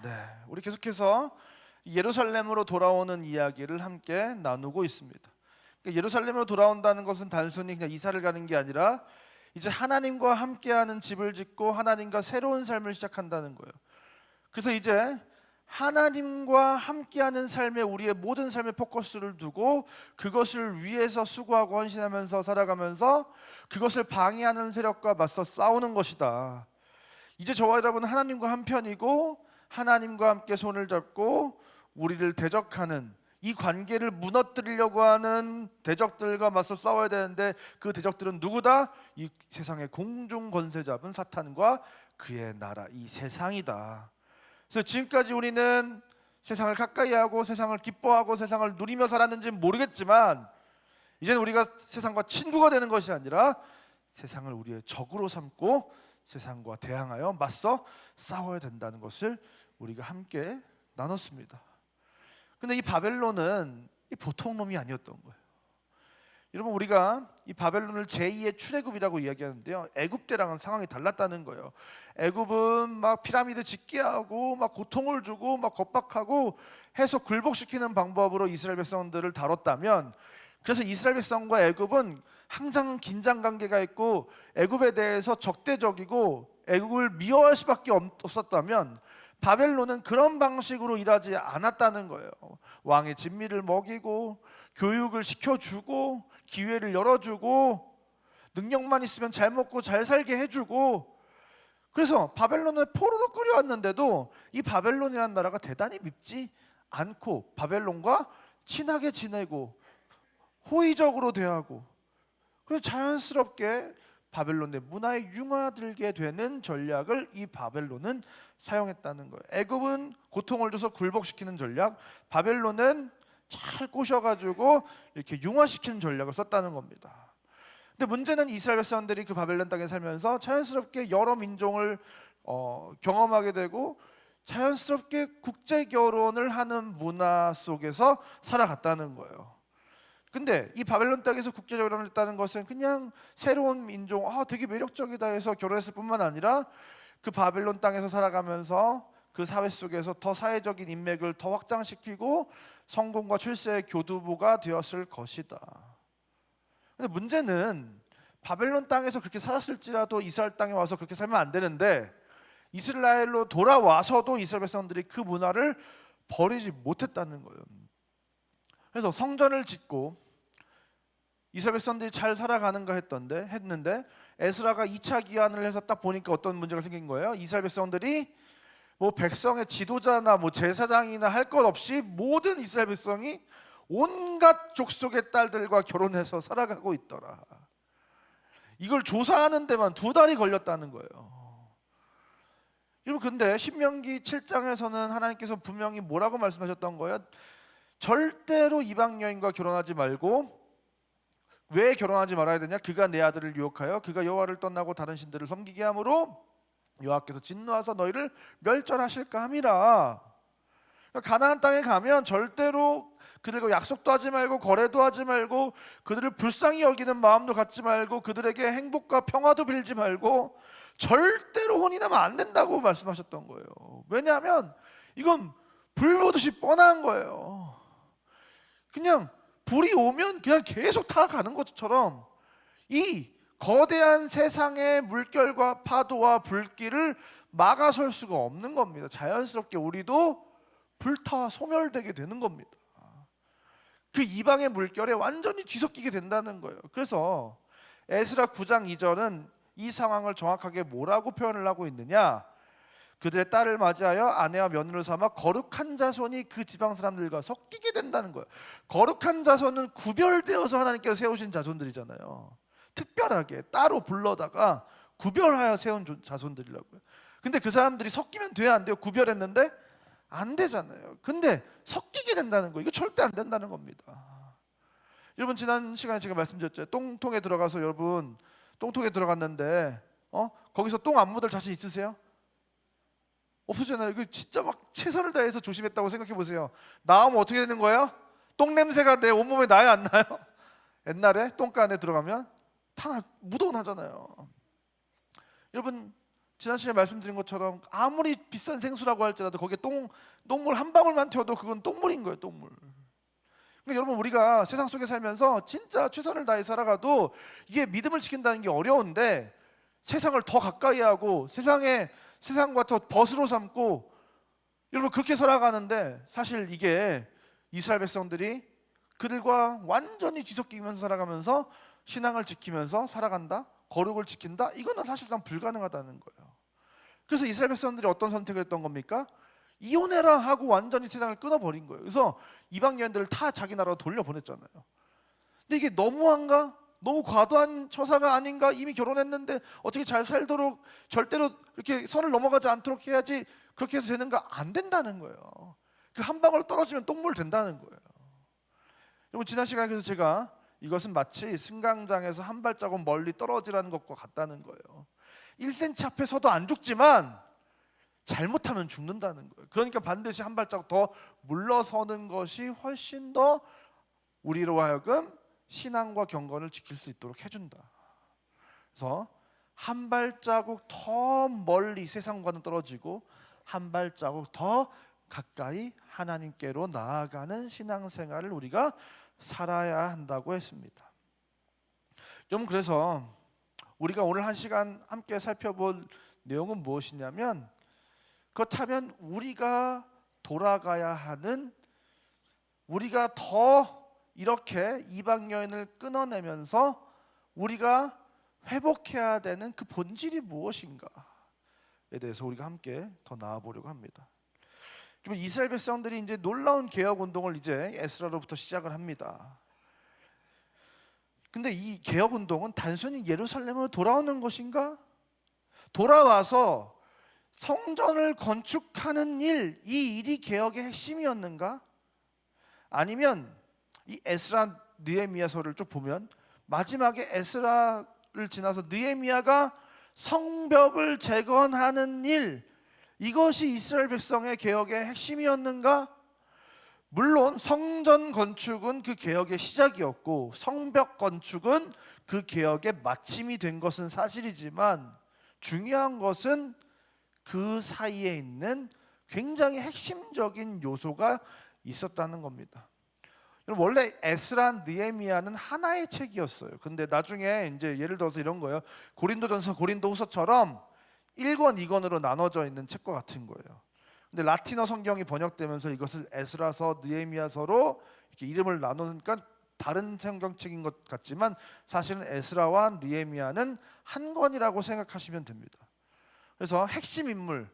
네, 우리 계속해서 예루살렘으로 돌아오는 이야기를 함께 나누고 있습니다. 그러니까 예루살렘으로 돌아온다는 것은 단순히 그냥 이사를 가는 게 아니라 이제 하나님과 함께하는 집을 짓고 하나님과 새로운 삶을 시작한다는 거예요. 그래서 이제 하나님과 함께하는 삶에 우리의 모든 삶의 포커스를 두고 그것을 위해서 수고하고 헌신하면서 살아가면서 그것을 방해하는 세력과 맞서 싸우는 것이다. 이제 저와 여러분은 하나님과 한편이고 하나님과 함께 손을 잡고 우리를 대적하는 이 관계를 무너뜨리려고 하는 대적들과 맞서 싸워야 되는데 그 대적들은 누구다? 이 세상의 공중 권세 잡은 사탄과 그의 나라, 이 세상이다. 그래서 지금까지 우리는 세상을 가까이 하고 세상을 기뻐하고 세상을 누리며 살았는지 모르겠지만 이제는 우리가 세상과 친구가 되는 것이 아니라 세상을 우리의 적으로 삼고 세상과 대항하여 맞서 싸워야 된다는 것을 우리가 함께 나눴습니다. 근데 이 바벨론은 보통 놈이 아니었던 거예요. 여러분, 우리가 이 바벨론을 제2의 출애굽이라고 이야기하는데요, 애굽 때랑은 상황이 달랐다는 거예요. 애굽은 막 피라미드 짓게 하고 막 고통을 주고 막 겁박하고 해서 굴복시키는 방법으로 이스라엘 백성들을 다뤘다면, 그래서 이스라엘 백성과 애굽은 항상 긴장 관계가 있고 애굽에 대해서 적대적이고 애굽을 미워할 수밖에 없었다면, 바벨론은 그런 방식으로 일하지 않았다는 거예요. 왕의 진미를 먹이고 교육을 시켜주고 기회를 열어주고 능력만 있으면 잘 먹고 잘 살게 해주고, 그래서 바벨론을 포로로 끌어왔는데도 이 바벨론이라는 나라가 대단히 밉지 않고 바벨론과 친하게 지내고 호의적으로 대하고, 그래서 자연스럽게 바벨론의 문화에 융화들게 되는 전략을 이 바벨론은 사용했다는 거예요. 애굽은 고통을 줘서 굴복시키는 전략, 바벨론은 잘 꼬셔가지고 이렇게 융화시키는 전략을 썼다는 겁니다. 근데 문제는 이스라엘 백성들이 그 바벨론 땅에 살면서 자연스럽게 여러 민족을 경험하게 되고 자연스럽게 국제 결혼을 하는 문화 속에서 살아갔다는 거예요. 근데 이 바벨론 땅에서 국제 결혼을 했다는 것은 그냥 새로운 민족, 되게 매력적이다 해서 결혼했을 뿐만 아니라 그 바벨론 땅에서 살아가면서 그 사회 속에서 더 사회적인 인맥을 더 확장시키고 성공과 출세의 교두보가 되었을 것이다. 근데 문제는 바벨론 땅에서 그렇게 살았을지라도 이스라엘 땅에 와서 그렇게 살면 안 되는데, 이스라엘로 돌아와서도 이스라엘 백성들이 그 문화를 버리지 못했다는 거예요. 그래서 성전을 짓고 이스라엘 백성들이 잘 살아가는가 했는데 에스라가 2차 기한을 해서 딱 보니까 어떤 문제가 생긴 거예요. 이스라엘 백성들이 뭐 백성의 지도자나 뭐 제사장이나 할 것 없이 모든 이스라엘 백성이 온갖 족속의 딸들과 결혼해서 살아가고 있더라. 이걸 조사하는 데만 2달이 걸렸다는 거예요. 여러분, 근데 신명기 7장에서는 하나님께서 분명히 뭐라고 말씀하셨던 거예요? 절대로 이방 여인과 결혼하지 말고, 왜 결혼하지 말아야 되냐? 그가 내 아들을 유혹하여 그가 여호와를 떠나고 다른 신들을 섬기게 함으로 여호와께서 진노하사 너희를 멸절하실까 함이라. 가나안 땅에 가면 절대로 그들과 약속도 하지 말고 거래도 하지 말고 그들을 불쌍히 여기는 마음도 갖지 말고 그들에게 행복과 평화도 빌지 말고 절대로 혼인하면 안 된다고 말씀하셨던 거예요. 왜냐하면 이건 불 보듯이 뻔한 거예요. 그냥 불이 오면 그냥 계속 타가는 것처럼 이 거대한 세상의 물결과 파도와 불길을 막아설 수가 없는 겁니다. 자연스럽게 우리도 불타 소멸되게 되는 겁니다. 그 이방의 물결에 완전히 뒤섞이게 된다는 거예요. 그래서 에스라 9장 2절은 이 상황을 정확하게 뭐라고 표현을 하고 있느냐? 그들의 딸을 맞이하여 아내와 며느리로 삼아 거룩한 자손이 그 지방 사람들과 섞이게 된다는 거예요. 거룩한 자손은 구별되어서 하나님께서 세우신 자손들이잖아요. 특별하게 따로 불러다가 구별하여 세운 자손들이라고요. 근데 그 사람들이 섞이면 돼야 안 돼요? 구별했는데 안 되잖아요. 근데 섞이게 된다는 거예요. 이거 절대 안 된다는 겁니다. 여러분, 지난 시간에 제가 말씀드렸죠. 똥통에 들어가서 여러분 똥통에 들어갔는데 거기서 똥 안 묻을 자신 있으세요? 없어잖아요. 이거 진짜 막 최선을 다해서 조심했다고 생각해 보세요. 나오면 어떻게 되는 거예요? 똥 냄새가 내 온몸에 나요, 안 나요? 옛날에 똥가 안에 들어가면 다 묻어나잖아요. 여러분, 지난 시간에 말씀드린 것처럼 아무리 비싼 생수라고 할지라도 거기에 똥물 한 방울만 튀어도 그건 똥물인 거예요, 똥물. 그러니까 여러분, 우리가 세상 속에 살면서 진짜 최선을 다해 살아가도 이게 믿음을 지킨다는 게 어려운데, 세상을 더 가까이 하고 세상과 더 벗으로 삼고, 여러분 그렇게 살아가는데 사실 이게 이스라엘 백성들이 그들과 완전히 뒤섞이면서 살아가면서 신앙을 지키면서 살아간다, 거룩을 지킨다, 이거는 사실상 불가능하다는 거예요. 그래서 이스라엘 백성들이 어떤 선택을 했던 겁니까? 이혼해라 하고 완전히 세상을 끊어버린 거예요. 그래서 이방 여인들을 다 자기 나라로 돌려보냈잖아요. 근데 이게 너무한가? 너무 과도한 처사가 아닌가? 이미 결혼했는데 어떻게 잘 살도록 절대로 이렇게 선을 넘어가지 않도록 해야지, 그렇게 해서 되는가? 안 된다는 거예요. 그 한 방울 떨어지면 똥물 된다는 거예요. 여러분, 지난 시간에 그래서 제가 이것은 마치 승강장에서 한 발자국 멀리 떨어지라는 것과 같다는 거예요. 1cm 앞에 서도 안 죽지만 잘못하면 죽는다는 거예요. 그러니까 반드시 한 발자국 더 물러서는 것이 훨씬 더 우리로 하여금 신앙과 경건을 지킬 수 있도록 해준다. 그래서 한 발자국 더 멀리 세상과는 떨어지고 한 발자국 더 가까이 하나님께로 나아가는 신앙생활을 우리가 살아야 한다고 했습니다. 여러분, 그래서 우리가 오늘 한 시간 함께 살펴볼 내용은 무엇이냐면, 그렇다면 우리가 돌아가야 하는, 우리가 더 이렇게 이방 여인을 끊어내면서 우리가 회복해야 되는 그 본질이 무엇인가에 대해서 우리가 함께 더 나아보려고 합니다. 이스라엘 백성들이 이제 놀라운 개혁 운동을 이제 에스라로부터 시작을 합니다. 근데 이 개혁 운동은 단순히 예루살렘으로 돌아오는 것인가? 돌아와서 성전을 건축하는 일, 이 일이 개혁의 핵심이었는가? 아니면 이 에스라 느헤미야서를 쭉 보면 마지막에 에스라를 지나서 느헤미야가 성벽을 재건하는 일, 이것이 이스라엘 백성의 개혁의 핵심이었는가? 물론 성전 건축은 그 개혁의 시작이었고 성벽 건축은 그 개혁의 마침이 된 것은 사실이지만, 중요한 것은 그 사이에 있는 굉장히 핵심적인 요소가 있었다는 겁니다. 원래 에스라 느헤미야는 하나의 책이었어요. 근데 나중에 이제 예를 들어서 이런 거예요. 고린도전서, 고린도후서처럼 1권, 2권으로 나눠져 있는 책과 같은 거예요. 근데 라틴어 성경이 번역되면서 이것을 에스라서, 느헤미야서로 이렇게 이름을 나누니까 다른 성경책인 것 같지만 사실은 에스라와 느헤미야는 한 권이라고 생각하시면 됩니다. 그래서 핵심 인물,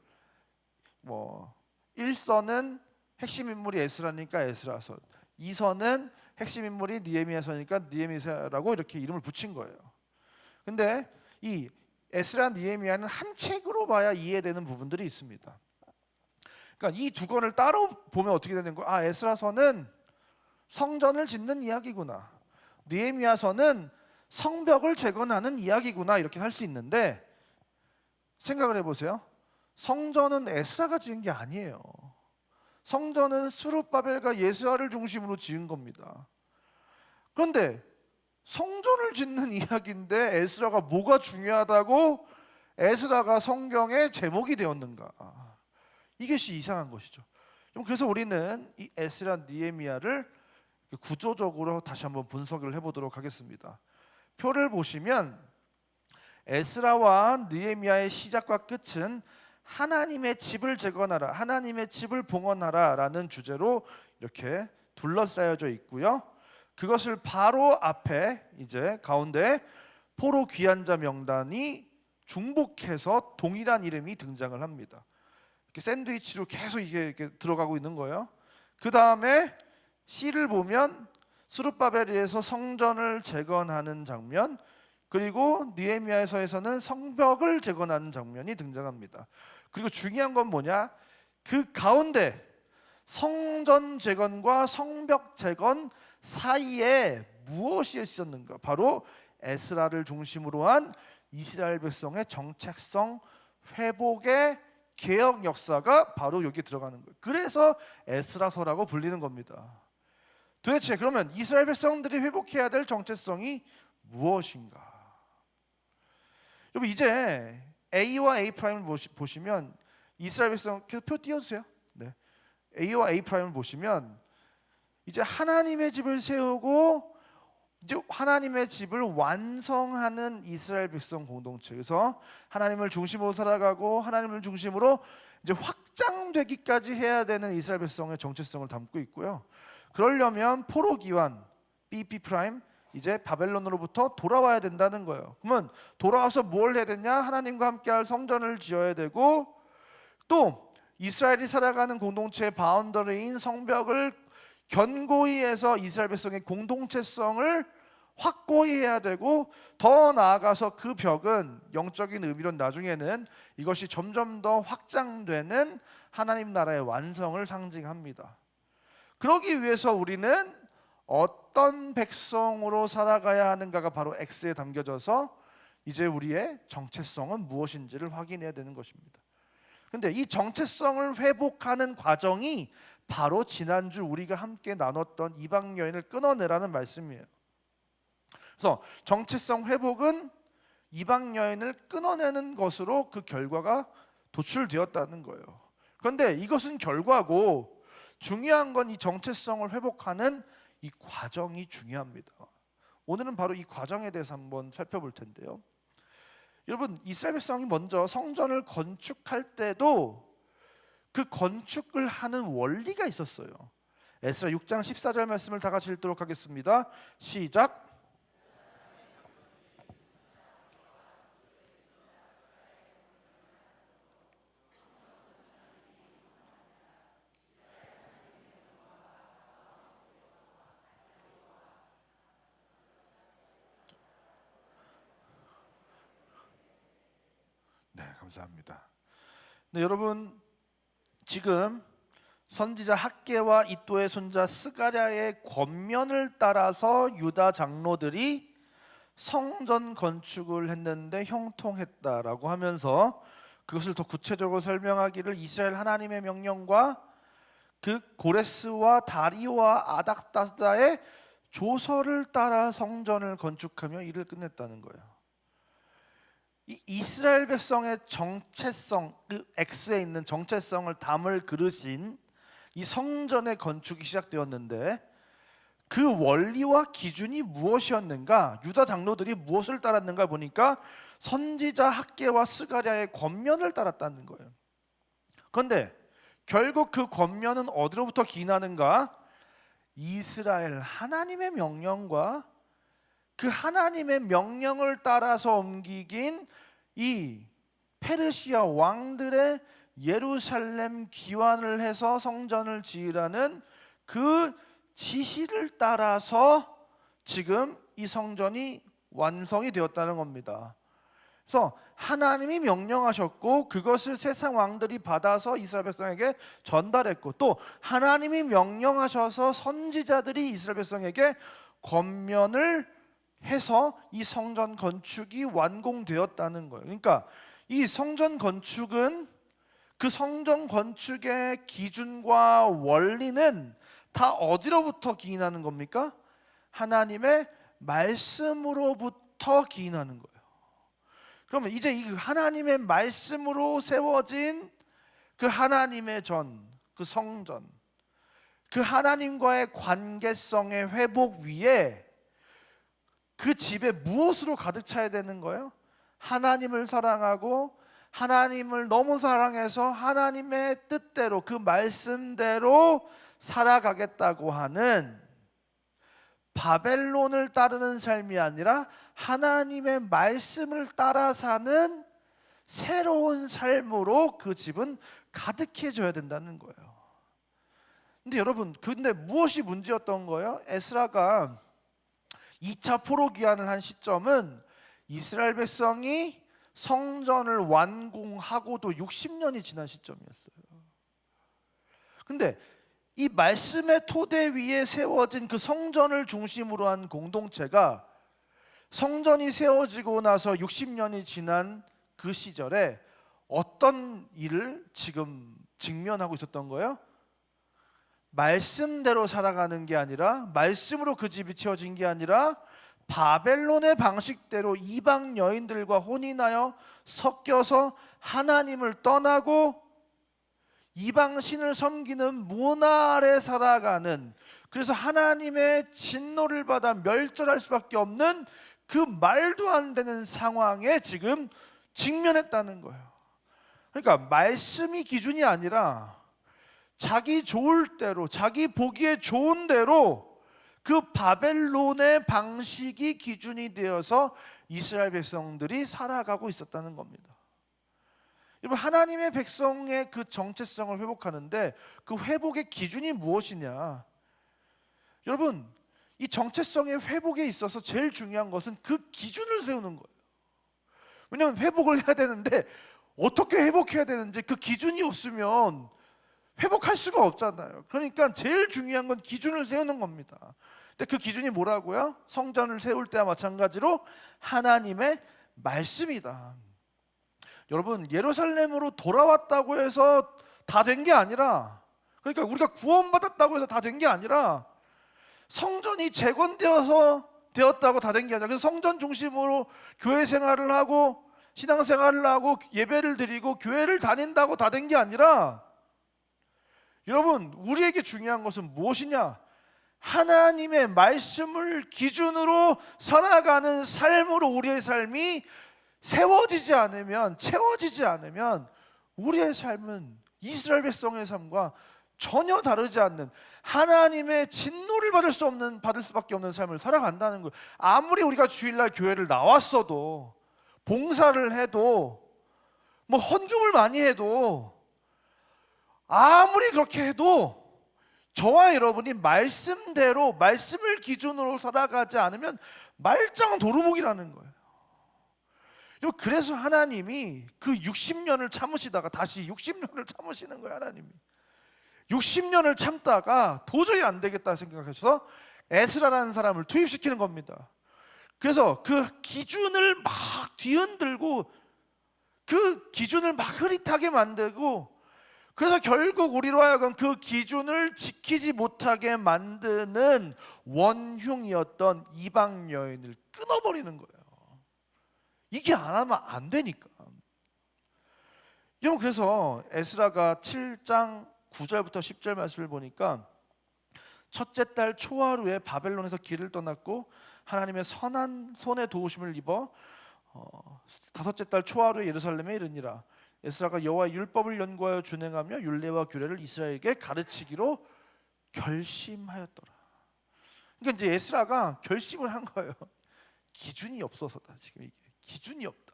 1서는 핵심 인물이 에스라니까 에스라서, 2서는 핵심 인물이 느헤미야서니까 느헤미야서라고 이렇게 이름을 붙인 거예요. 근데 이 에스라, 느헤미야는 한 책으로 봐야 이해되는 부분들이 있습니다. 그러니까 이 두 권을 따로 보면 어떻게 되는 거야? 아, 에스라서는 성전을 짓는 이야기구나, 느헤미야서는 성벽을 재건하는 이야기구나, 이렇게 할 수 있는데, 생각을 해보세요. 성전은 에스라가 지은 게 아니에요. 성전은 스룹바벨과 예스야를 중심으로 지은 겁니다. 그런데 성전을 짓는 이야기인데 에스라가 뭐가 중요하다고 에스라가 성경의 제목이 되었는가? 이것이 이상한 것이죠. 그래서 우리는 이 에스라, 느헤미야를 구조적으로 다시 한번 분석을 해보도록 하겠습니다. 표를 보시면 에스라와 느헤미야의 시작과 끝은 하나님의 집을 재건하라, 하나님의 집을 봉헌하라 라는 주제로 이렇게 둘러싸여져 있고요. 그것을 바로 앞에 이제 가운데 포로 귀환자 명단이 중복해서 동일한 이름이 등장을 합니다. 이렇게 샌드위치로 계속 이게 들어가고 있는 거예요. 그 다음에 C를 보면 스룹바벨에서 성전을 재건하는 장면, 그리고 느헤미야서에서는 성벽을 재건하는 장면이 등장합니다. 그리고 중요한 건 뭐냐? 그 가운데 성전 재건과 성벽 재건 사이에 무엇이 있었는가? 바로 에스라를 중심으로 한 이스라엘 백성의 정체성 회복의 개혁 역사가 바로 여기 들어가는 거예요. 그래서 에스라서라고 불리는 겁니다. 도대체 그러면 이스라엘 백성들이 회복해야 될 정체성이 무엇인가? 여러분, 이제 A와 A 프라임을 보시면 이스라엘 백성 계속 표 띄워주세요. 네. A와 A 프라임을 보시면 이제 하나님의 집을 세우고 이제 하나님의 집을 완성하는 이스라엘 백성 공동체. 그래서 하나님을 중심으로 살아가고 하나님을 중심으로 이제 확장되기까지 해야 되는 이스라엘 백성의 정체성을 담고 있고요. 그러려면 포로기환 BP 프라임 이제 바벨론으로부터 돌아와야 된다는 거예요. 그러면 돌아와서 뭘 해야 되냐? 하나님과 함께할 성전을 지어야 되고 또 이스라엘이 살아가는 공동체의 바운더리인 성벽을 견고히 해서 이스라엘 백성의 공동체성을 확고히 해야 되고 더 나아가서 그 벽은 영적인 의미로 나중에는 이것이 점점 더 확장되는 하나님 나라의 완성을 상징합니다. 그러기 위해서 우리는 어떤 백성으로 살아가야 하는가가 바로 X에 담겨져서 이제 우리의 정체성은 무엇인지를 확인해야 되는 것입니다. 근데 이 정체성을 회복하는 과정이 바로 지난주 우리가 함께 나눴던 이방 여인을 끊어내라는 말씀이에요. 그래서 정체성 회복은 이방 여인을 끊어내는 것으로 그 결과가 도출되었다는 거예요. 그런데 이것은 결과고 중요한 건 이 정체성을 회복하는 이 과정이 중요합니다. 오늘은 바로 이 과정에 대해서 한번 살펴볼 텐데요. 여러분, 이스라엘 백성이 먼저 성전을 건축할 때도 그 건축을 하는 원리가 있었어요. 에스라 6장 14절 말씀을 다 같이 읽도록 하겠습니다. 시작. 네, 감사합니다. 네, 여러분 지금 선지자 학개와 이도의 손자 스가랴의 권면을 따라서 유다 장로들이 성전 건축을 했는데 형통했다라고 하면서 그것을 더 구체적으로 설명하기를 이스라엘 하나님의 명령과 그 고레스와 다리오와 아닥다다의 조서를 따라 성전을 건축하며 일을 끝냈다는 거예요. 이 이스라엘 백성의 정체성, 그 X에 있는 정체성을 담을 그릇인 이 성전의 건축이 시작되었는데 그 원리와 기준이 무엇이었는가? 유다 장로들이 무엇을 따랐는가 보니까 선지자 학개와 스가랴의 권면을 따랐다는 거예요. 그런데 결국 그 권면은 어디로부터 기인하는가? 이스라엘 하나님의 명령과 그 하나님의 명령을 따라서 옮기긴 이 페르시아 왕들의 예루살렘 기환을 해서 성전을 지으라는 그 지시를 따라서 지금 이 성전이 완성이 되었다는 겁니다. 그래서 하나님이 명령하셨고 그것을 세상 왕들이 받아서 이스라엘 백성에게 전달했고 또 하나님이 명령하셔서 선지자들이 이스라엘 백성에게 권면을 해서 이 성전 건축이 완공되었다는 거예요. 그러니까 이 성전 건축은 그 성전 건축의 기준과 원리는 다 어디로부터 기인하는 겁니까? 하나님의 말씀으로부터 기인하는 거예요. 그러면 이제 이 하나님의 말씀으로 세워진 그 하나님의 그 성전, 그 하나님과의 관계성의 회복 위에 그 집에 무엇으로 가득 차야 되는 거예요? 하나님을 사랑하고 하나님을 너무 사랑해서 하나님의 뜻대로 그 말씀대로 살아가겠다고 하는 바벨론을 따르는 삶이 아니라 하나님의 말씀을 따라 사는 새로운 삶으로 그 집은 가득해져야 된다는 거예요. 근데 여러분, 근데 무엇이 문제였던 거예요? 에스라가 2차 포로기환을 한 시점은 이스라엘 백성이 성전을 완공하고도 60년이 지난 시점이었어요. 근데 이 말씀의 토대 위에 세워진 그 성전을 중심으로 한 공동체가 성전이 세워지고 나서 60년이 지난 그 시절에 어떤 일을 지금 직면하고 있었던 거예요? 말씀대로 살아가는 게 아니라 말씀으로 그 집이 채워진 게 아니라 바벨론의 방식대로 이방 여인들과 혼인하여 섞여서 하나님을 떠나고 이방 신을 섬기는 문화 아래 살아가는, 그래서 하나님의 진노를 받아 멸절할 수밖에 없는 그 말도 안 되는 상황에 지금 직면했다는 거예요. 그러니까 말씀이 기준이 아니라 자기 좋을 대로, 자기 보기에 좋은 대로 그 바벨론의 방식이 기준이 되어서 이스라엘 백성들이 살아가고 있었다는 겁니다. 여러분, 하나님의 백성의 그 정체성을 회복하는데 그 회복의 기준이 무엇이냐? 여러분, 이 정체성의 회복에 있어서 제일 중요한 것은 그 기준을 세우는 거예요. 왜냐하면 회복을 해야 되는데 어떻게 회복해야 되는지 그 기준이 없으면 회복할 수가 없잖아요. 그러니까 제일 중요한 건 기준을 세우는 겁니다. 근데 그 기준이 뭐라고요? 성전을 세울 때와 마찬가지로 하나님의 말씀이다. 여러분, 예루살렘으로 돌아왔다고 해서 다 된 게 아니라, 그러니까 우리가 구원받았다고 해서 다 된 게 아니라 성전이 되었다고 다 된 게 아니라, 그래서 성전 중심으로 교회 생활을 하고 신앙 생활을 하고 예배를 드리고 교회를 다닌다고 다 된 게 아니라, 여러분, 우리에게 중요한 것은 무엇이냐? 하나님의 말씀을 기준으로 살아가는 삶으로 우리의 삶이 세워지지 않으면, 채워지지 않으면 우리의 삶은 이스라엘 백성의 삶과 전혀 다르지 않는, 하나님의 진노를 받을 수밖에 없는 삶을 살아간다는 거예요. 아무리 우리가 주일날 교회를 나왔어도, 봉사를 해도, 뭐 헌금을 많이 해도, 아무리 그렇게 해도 저와 여러분이 말씀대로, 말씀을 기준으로 살아가지 않으면 말짱 도루묵이라는 거예요. 그래서 하나님이 그 60년을 참으시다가 다시 60년을 참으시는 거예요. 하나님이 60년을 참다가 도저히 안 되겠다 생각하셔서 에스라라는 사람을 투입시키는 겁니다. 그래서 그 기준을 막 뒤흔들고 그 기준을 막 흐릿하게 만들고, 그래서 결국 우리로 하여금 그 기준을 지키지 못하게 만드는 원흉이었던 이방 여인을 끊어버리는 거예요. 이게 안 하면 안 되니까. 여러분, 그래서 에스라가 7장 9절부터 10절 말씀을 보니까, 첫째 달 초하루에 바벨론에서 길을 떠났고 하나님의 선한 손에 도우심을 입어 다섯째 달 초하루에 예루살렘에 이르니라. 에스라가 여호와의 율법을 연구하여 준행하며 율례와 규례를 이스라엘에게 가르치기로 결심하였더라. 그러니까 이제 에스라가 결심을 한 거예요. 기준이 없어서다. 지금 이게 기준이 없다.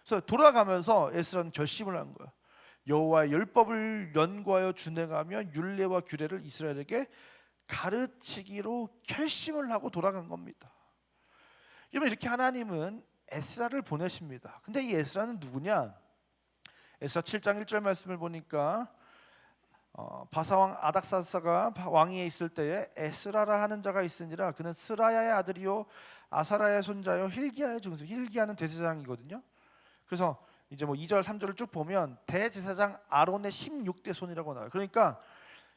그래서 돌아가면서 에스라는 결심을 한 거야. 여호와의 율법을 연구하여 준행하며 율례와 규례를 이스라엘에게 가르치기로 결심을 하고 돌아간 겁니다. 여러분, 이렇게 하나님은 에스라를 보내십니다. 근데 이 에스라는 누구냐? 에스라 7장 1절 말씀을 보니까 바사왕 아닥사스가 왕위에 있을 때에 에스라라 하는 자가 있으니라. 그는 스라야의 아들이요 아사라의 손자요 hil기야의 증손. hil기야는 대제사장이거든요. 그래서 이제 뭐 2절 3절을 쭉 보면 대제사장 아론의 16대 손이라고 나와요. 그러니까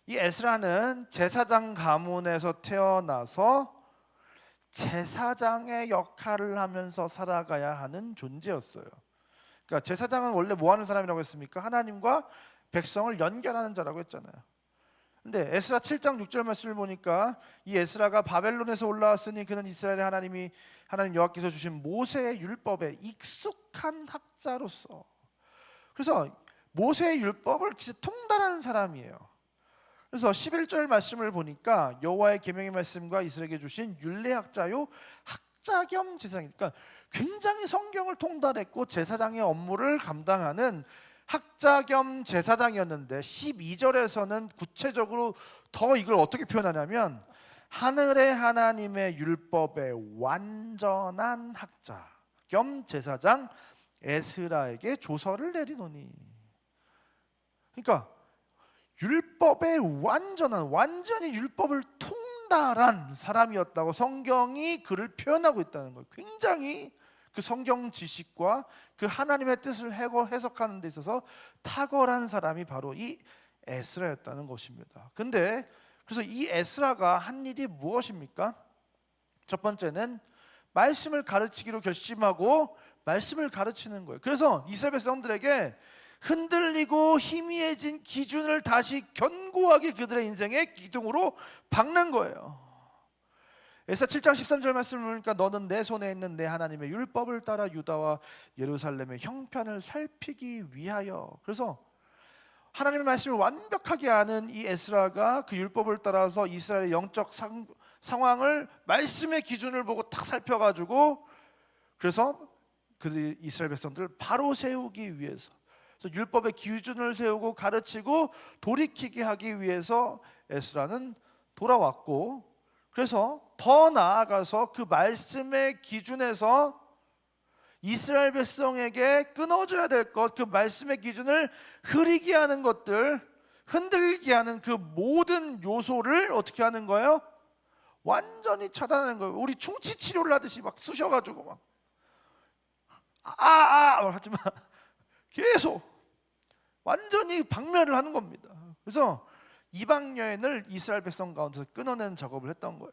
이 에스라는 제사장 가문에서 태어나서 제사장의 역할을 하면서 살아가야 하는 존재였어요. 그러니까 제사장은 원래 뭐 하는 사람이라고 했습니까? 하나님과 백성을 연결하는 자라고 했잖아요. 근데 에스라 7장 6절 말씀을 보니까 이 에스라가 바벨론에서 올라왔으니 그는 이스라엘의 하나님 여호와께서 주신 모세의 율법에 익숙한 학자로서, 그래서 모세의 율법을 진짜 통달하는 사람이에요. 그래서 11절 말씀을 보니까 여호와의 계명의 말씀과 이스라엘에게 주신 율례학자요 학자 겸 제사장이니까 굉장히 성경을 통달했고 제사장의 업무를 감당하는 학자 겸 제사장이었는데, 12절에서는 구체적으로 더 이걸 어떻게 표현하냐면 하늘의 하나님의 율법의 완전한 학자 겸 제사장 에스라에게 조서를 내리노니. 그러니까 율법의 완전히 율법을 통달한 사람이었다고 성경이 그를 표현하고 있다는 거예요. 굉장히 그 성경 지식과 그 하나님의 뜻을 해석하는 데 있어서 탁월한 사람이 바로 이 에스라였다는 것입니다. 근데 그래서 이 에스라가 한 일이 무엇입니까? 첫 번째는 말씀을 가르치기로 결심하고 말씀을 가르치는 거예요. 그래서 이스라엘 백성들에게 흔들리고 희미해진 기준을 다시 견고하게 그들의 인생의 기둥으로 박는 거예요. 에스라 7장 13절 말씀을 보니까 너는 내 손에 있는 내 하나님의 율법을 따라 유다와 예루살렘의 형편을 살피기 위하여. 그래서 하나님의 말씀을 완벽하게 아는 이 에스라가 그 율법을 따라서 이스라엘의 영적 상황을 말씀의 기준을 보고 딱 살펴가지고, 그래서 그 이스라엘 백성들을 바로 세우기 위해서, 그래서 율법의 기준을 세우고 가르치고 돌이키게 하기 위해서 에스라는 돌아왔고, 그래서 더 나아가서 그 말씀의 기준에서 이스라엘 백성에게 끊어져야 될 것, 그 말씀의 기준을 흐리게 하는 것들, 흔들게 하는 그 모든 요소를 어떻게 하는 거예요? 완전히 차단하는 거예요. 우리 충치 치료를 하듯이 막 쑤셔가지고 막 하지만 계속 완전히 박멸을 하는 겁니다. 그래서 이방 여인을 이스라엘 백성 가운데서 끊어내는 작업을 했던 거예요.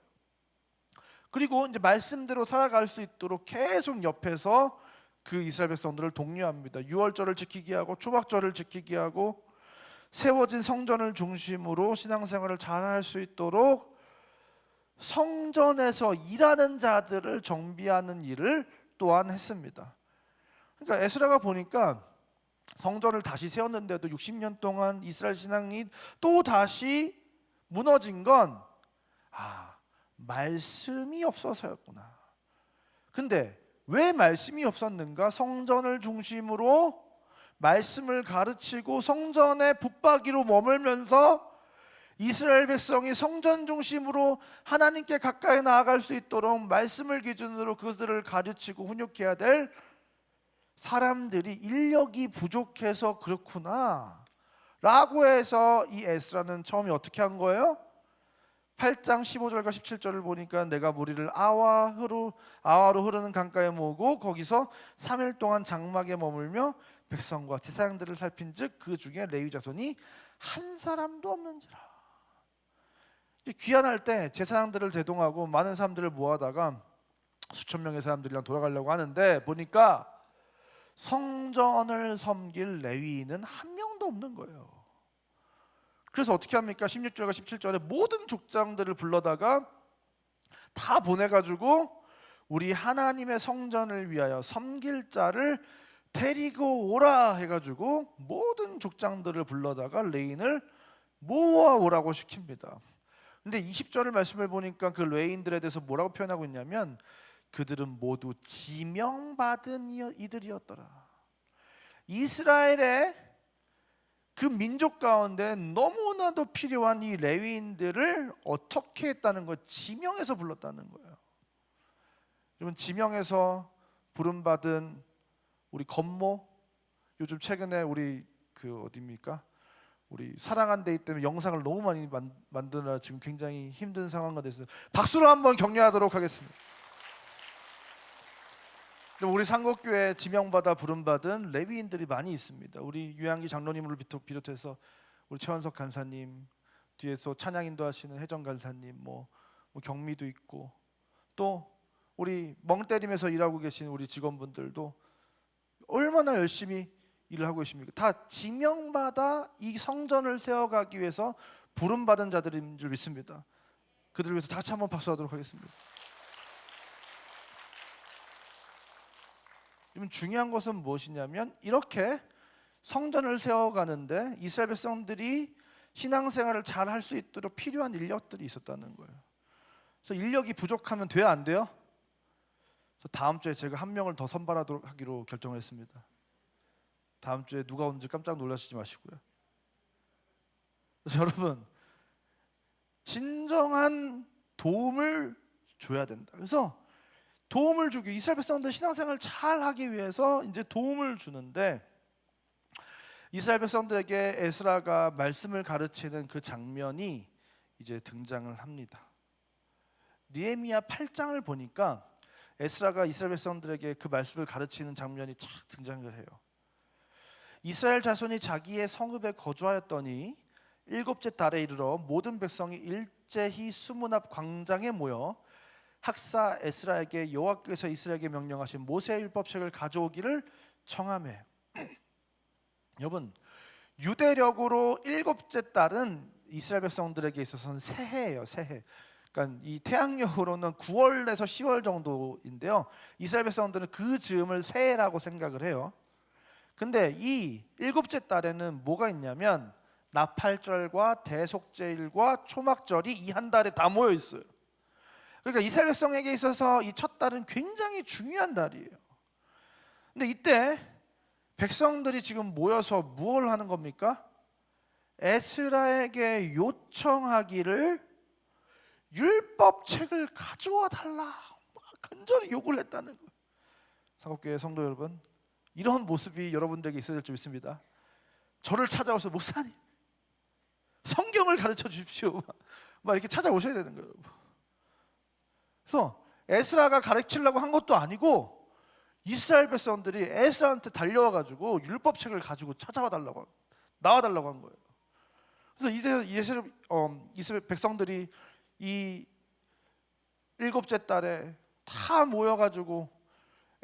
그리고 이제 말씀대로 살아갈 수 있도록 계속 옆에서 그 이스라엘 백성들을 독려합니다. 유월절을 지키게 하고 초막절을 지키게 하고 세워진 성전을 중심으로 신앙생활을 잘할 수 있도록 성전에서 일하는 자들을 정비하는 일을 또한 했습니다. 그러니까 에스라가 보니까 성전을 다시 세웠는데도 60년 동안 이스라엘 신앙이 또 다시 무너진 건 말씀이 없어서였구나. 근데 왜 말씀이 없었는가? 성전을 중심으로 말씀을 가르치고 성전의 붙박이로 머물면서 이스라엘 백성이 성전 중심으로 하나님께 가까이 나아갈 수 있도록 말씀을 기준으로 그들을 가르치고 훈육해야 될 사람들이 인력이 부족해서 그렇구나 라고 해서 이 에스라는 처음에 어떻게 한 거예요? 8장 15절과 17절을 보니까 내가 무리를 아와로 흐르는 강가에 모으고 거기서 3일 동안 장막에 머물며 백성과 제사장들을 살핀즉 그 중에 레위 자손이 한 사람도 없는지라. 귀환할 때 제사장들을 대동하고 많은 사람들을 모아다가 수천 명의 사람들이랑 돌아가려고 하는데 보니까 성전을 섬길 레위인은 한 명도 없는 거예요. 그래서 어떻게 합니까? 16절과 17절에 모든 족장들을 불러다가 다 보내가지고 우리 하나님의 성전을 위하여 섬길 자를 데리고 오라 해가지고 모든 족장들을 불러다가 레위인을 모아오라고 시킵니다. 근데 20절을 말씀을 보니까 그 레위인들에 대해서 뭐라고 표현하고 있냐면 그들은 모두 지명받은 이들이었더라. 이스라엘의 그 민족 가운데 너무나도 필요한 이 레위인들을 어떻게 했다는 거, 지명해서 불렀다는 거예요. 여러분, 지명해서 부름받은 우리 건모, 요즘 최근에 우리 그 어디입니까? 우리 사랑한 데이 때문에 영상을 너무 많이 만드느라 지금 굉장히 힘든 상황가 됐어요. 박수로 한번 격려하도록 하겠습니다. 우리 상곡교회 지명받아 부름받은 레위인들이 많이 있습니다. 우리 유양기 장로님을 비롯해서 우리 최원석 간사님, 뒤에서 찬양 인도하시는 혜정 간사님, 뭐 경미도 있고, 또 우리 멍때림에서 일하고 계신 우리 직원분들도 얼마나 열심히 일을 하고 계십니까? 다 지명받아 이 성전을 세워가기 위해서 부름받은 자들인 줄 믿습니다. 그들을 위해서 다 같이 한번 박수하도록 하겠습니다. 중요한 것은 무엇이냐면 이렇게 성전을 세워가는데 이스라엘 백성들이 신앙생활을 잘 할 수 있도록 필요한 인력들이 있었다는 거예요. 그래서 인력이 부족하면 돼요, 안 돼요? 그래서 다음 주에 제가 한 명을 더 선발하도록 하기로 결정을 했습니다. 다음 주에 누가 오는지 깜짝 놀라시지 마시고요. 그래서 여러분, 진정한 도움을 줘야 된다. 그래서 도움을 주기, 이스라엘 백성들 신앙생활을 잘 하기 위해서 이제 도움을 주는데, 이스라엘 백성들에게 에스라가 말씀을 가르치는 그 장면이 이제 등장을 합니다. 느헤미야 8장을 보니까 에스라가 이스라엘 백성들에게 그 말씀을 가르치는 장면이 착 등장을 해요. 이스라엘 자손이 자기의 성읍에 거주하였더니 일곱째 달에 이르러 모든 백성이 일제히 수문 앞 광장에 모여 학사 에스라에게 여호와께서 이스라엘에게 명령하신 모세의 율법책을 가져오기를 청하매. 여러분, 유대력으로 일곱째 달은 이스라엘 백성들에게 있어서는 새해예요, 새해. 그러니까 이 태양력으로는 9월에서 10월 정도인데요. 이스라엘 백성들은 그 즈음을 새해라고 생각을 해요. 근데 이 일곱째 달에는 뭐가 있냐면 나팔절과 대속제일과 초막절이 이 한 달에 다 모여 있어요. 그러니까 이스라엘 백성에게 있어서 이 첫 달은 굉장히 중요한 달이에요. 근데 이때 백성들이 지금 모여서 무엇을 하는 겁니까? 에스라에게 요청하기를 율법책을 가져와 달라 간절히 요구를 했다는 거예요. 상업교회 성도 여러분, 이런 모습이 여러분들에게 있어야 될 줄 믿습니다. 저를 찾아오셔서 목사님 성경을 가르쳐 주십시오 막 이렇게 찾아오셔야 되는 거예요. 그래서 에스라가 가르치려고 한 것도 아니고 이스라엘 백성들이 에스라한테 달려와가지고 율법책을 가지고 찾아와 달라고, 나와 달라고 한 거예요. 그래서 이스라엘 백성들이 이 일곱째 달에 다 모여가지고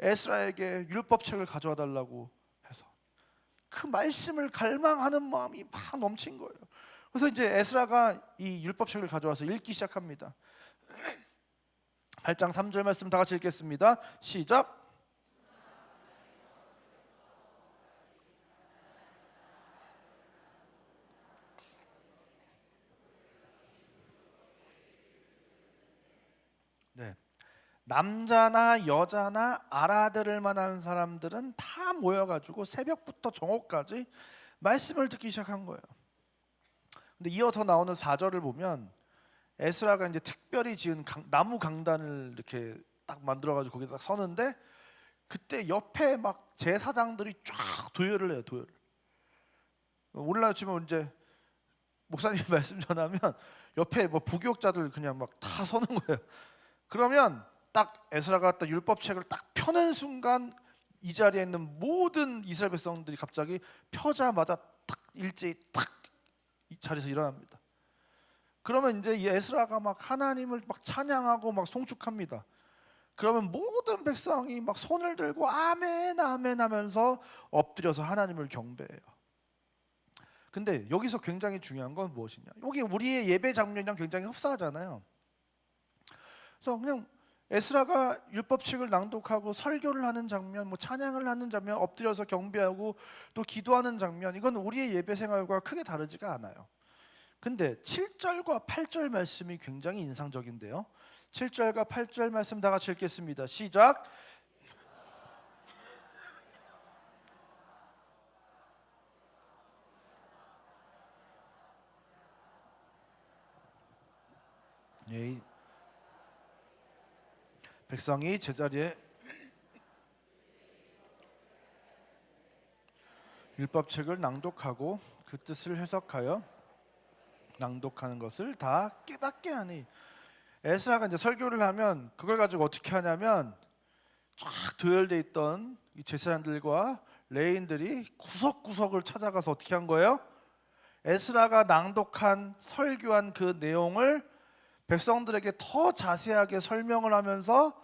에스라에게 율법책을 가져와 달라고 해서 그 말씀을 갈망하는 마음이 막 넘친 거예요. 그래서 이제 에스라가 이 율법책을 가져와서 읽기 시작합니다. 8장 3절 말씀 다 같이 읽겠습니다. 시작. 네. 남자나 여자나 알아들을 만한 사람들은 다 모여가지고 새벽부터 정오까지 말씀을 듣기 시작한 거예요. 근데 이어서 나오는 4절을 보면 에스라가 이제 특별히 지은 나무 강단을 이렇게 딱 만들어가지고 거기다 딱 서는데 그때 옆에 막 제사장들이 쫙 도열을 해요. 도열. 오늘날 치면 이제 목사님 말씀 전하면 옆에 뭐 부교육자들 그냥 막 다 서는 거예요. 그러면 딱 에스라가 딱 율법책을 딱 펴는 순간 이 자리에 있는 모든 이스라엘 백성들이 갑자기 펴자마자 딱 일제히 딱 이 자리에서 일어납니다. 그러면 이제 이 에스라가 막 하나님을 막 찬양하고 막 송축합니다. 그러면 모든 백성이 막 손을 들고 아멘 아멘 하면서 엎드려서 하나님을 경배해요. 근데 여기서 굉장히 중요한 건 무엇이냐? 여기 우리의 예배 장면이랑 굉장히 흡사하잖아요. 그래서 그냥 에스라가 율법책을 낭독하고 설교를 하는 장면, 뭐 찬양을 하는 장면, 엎드려서 경배하고 또 기도하는 장면, 이건 우리의 예배 생활과 크게 다르지가 않아요. 근데 7절과 8절 말씀이 굉장히 인상적인데요. 7절과 8절 말씀 다 같이 읽겠습니다. 시작. 예. 백성이 제자리에 율법책을 낭독하고 그 뜻을 해석하여 낭독하는 것을 다 깨닫게 하니, 에스라가 이제 설교를 하면 그걸 가지고 어떻게 하냐면 쫙 도열돼 있던 이 제사장들과 레위인들이 구석구석을 찾아가서 어떻게 한 거예요? 에스라가 낭독한 설교한 그 내용을 백성들에게 더 자세하게 설명을 하면서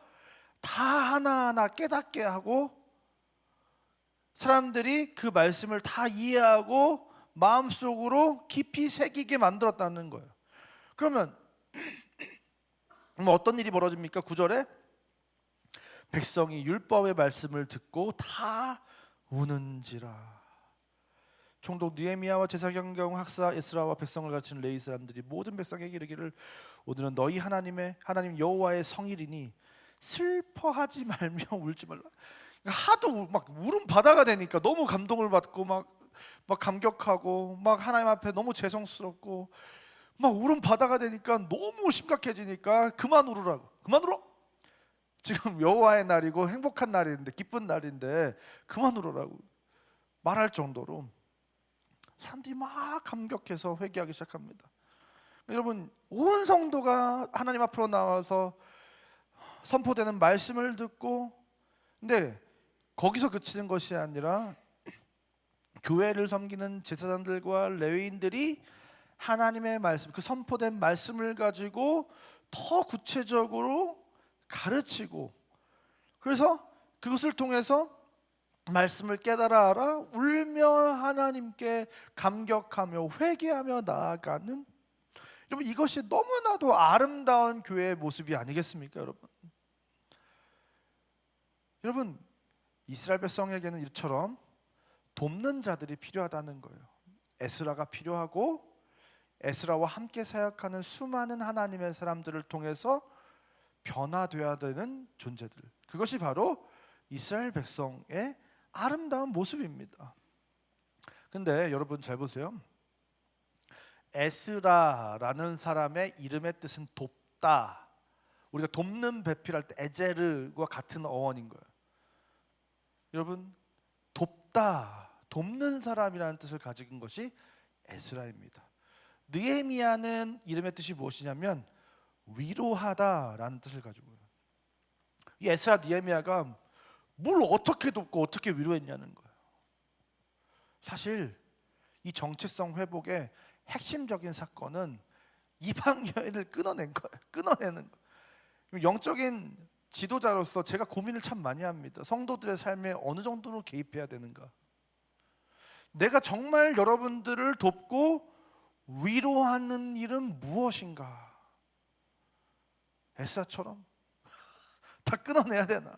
다 하나하나 깨닫게 하고 사람들이 그 말씀을 다 이해하고 마음속으로 깊이 새기게 만들었다는 거예요. 그러면 어떤 일이 벌어집니까? 9절에 백성이 율법의 말씀을 듣고 다 우는지라. 총독 느헤미야와 제사장경 학사 에스라와 백성을 가르치는 레위 사람들이 모든 백성에게 이르기를 오늘은 너희 하나님 여호와의 성일이니 슬퍼하지 말며 울지 말라. 하도 막 울음 바다가 되니까 너무 감동을 받고 막 감격하고 막 하나님 앞에 너무 죄송스럽고 막 울음 바다가 되니까 너무 심각해지니까 그만 울으라고. 그만 울어. 지금 여호와의 날이고 행복한 날인데 기쁜 날인데 그만 울으라고 말할 정도로 사람들이 막 감격해서 회개하기 시작합니다. 여러분, 온 성도가 하나님 앞으로 나와서 선포되는 말씀을 듣고, 근데 거기서 그치는 것이 아니라 교회를 섬기는 제사장들과 레위인들이 하나님의 말씀, 그 선포된 말씀을 가지고 더 구체적으로 가르치고, 그래서 그것을 통해서 말씀을 깨달아 알아 울며 하나님께 감격하며 회개하며 나아가는, 여러분 이것이 너무나도 아름다운 교회의 모습이 아니겠습니까? 여러분 이스라엘 백성에게는 이처럼 돕는 자들이 필요하다는 거예요. 에스라가 필요하고, 에스라와 함께 사역하는 수많은 하나님의 사람들을 통해서 변화되어야 되는 존재들, 그것이 바로 이스라엘 백성의 아름다운 모습입니다. 근데 여러분 잘 보세요. 에스라라는 사람의 이름의 뜻은 돕다. 우리가 돕는 배필할 때 에제르와 같은 어원인 거예요. 여러분 돕다, 돕는 사람이라는 뜻을 가진 것이 에스라입니다. 느헤미야는 이름의 뜻이 무엇이냐면 위로하다라는 뜻을 가지고 있어요. 이 에스라 느헤미야가 뭘 어떻게 돕고 어떻게 위로했냐는 거예요. 사실 이 정체성 회복의 핵심적인 사건은 이방 여인을 끊어낸 거예요. 끊어내는 거예요. 영적인 지도자로서 제가 고민을 참 많이 합니다. 성도들의 삶에 어느 정도로 개입해야 되는가. 내가 정말 여러분들을 돕고 위로하는 일은 무엇인가. 에스라처럼 다 끊어내야 되나.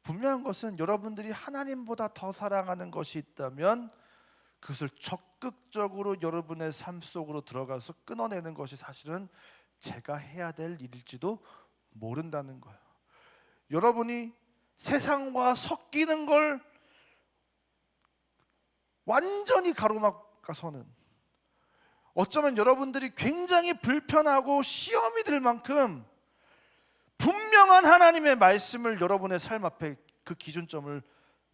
분명한 것은 여러분들이 하나님보다 더 사랑하는 것이 있다면 그것을 적극적으로 여러분의 삶 속으로 들어가서 끊어내는 것이 사실은 제가 해야 될 일일지도 모른다는 거예요. 여러분이 세상과 섞이는 걸 완전히 가로막아서는, 어쩌면 여러분들이 굉장히 불편하고 시험이 들 만큼 분명한 하나님의 말씀을 여러분의 삶 앞에 그 기준점을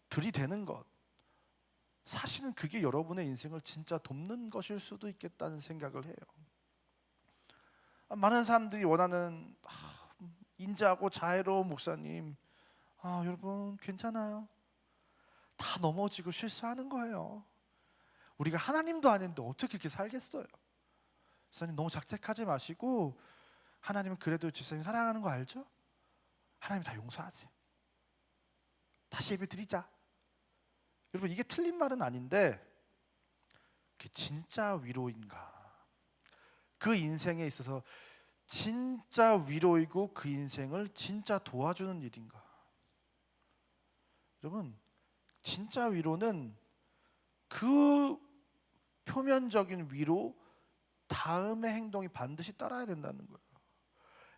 들이대는 것, 사실은 그게 여러분의 인생을 진짜 돕는 것일 수도 있겠다는 생각을 해요. 많은 사람들이 원하는 인자하고 자애로운 목사님, 여러분 괜찮아요. 다 넘어지고 실수하는 거예요. 우리가 하나님도 아닌데 어떻게 이렇게 살겠어요? 목사님 너무 작작하지 마시고, 하나님은 그래도 집사님 사랑하는 거 알죠? 하나님 다 용서하세요. 다시 예배 드리자. 여러분 이게 틀린 말은 아닌데, 그게 진짜 위로인가? 그 인생에 있어서 진짜 위로이고 그 인생을 진짜 도와주는 일인가? 여러분 진짜 위로는 그 표면적인 위로 다음의 행동이 반드시 따라야 된다는 거예요.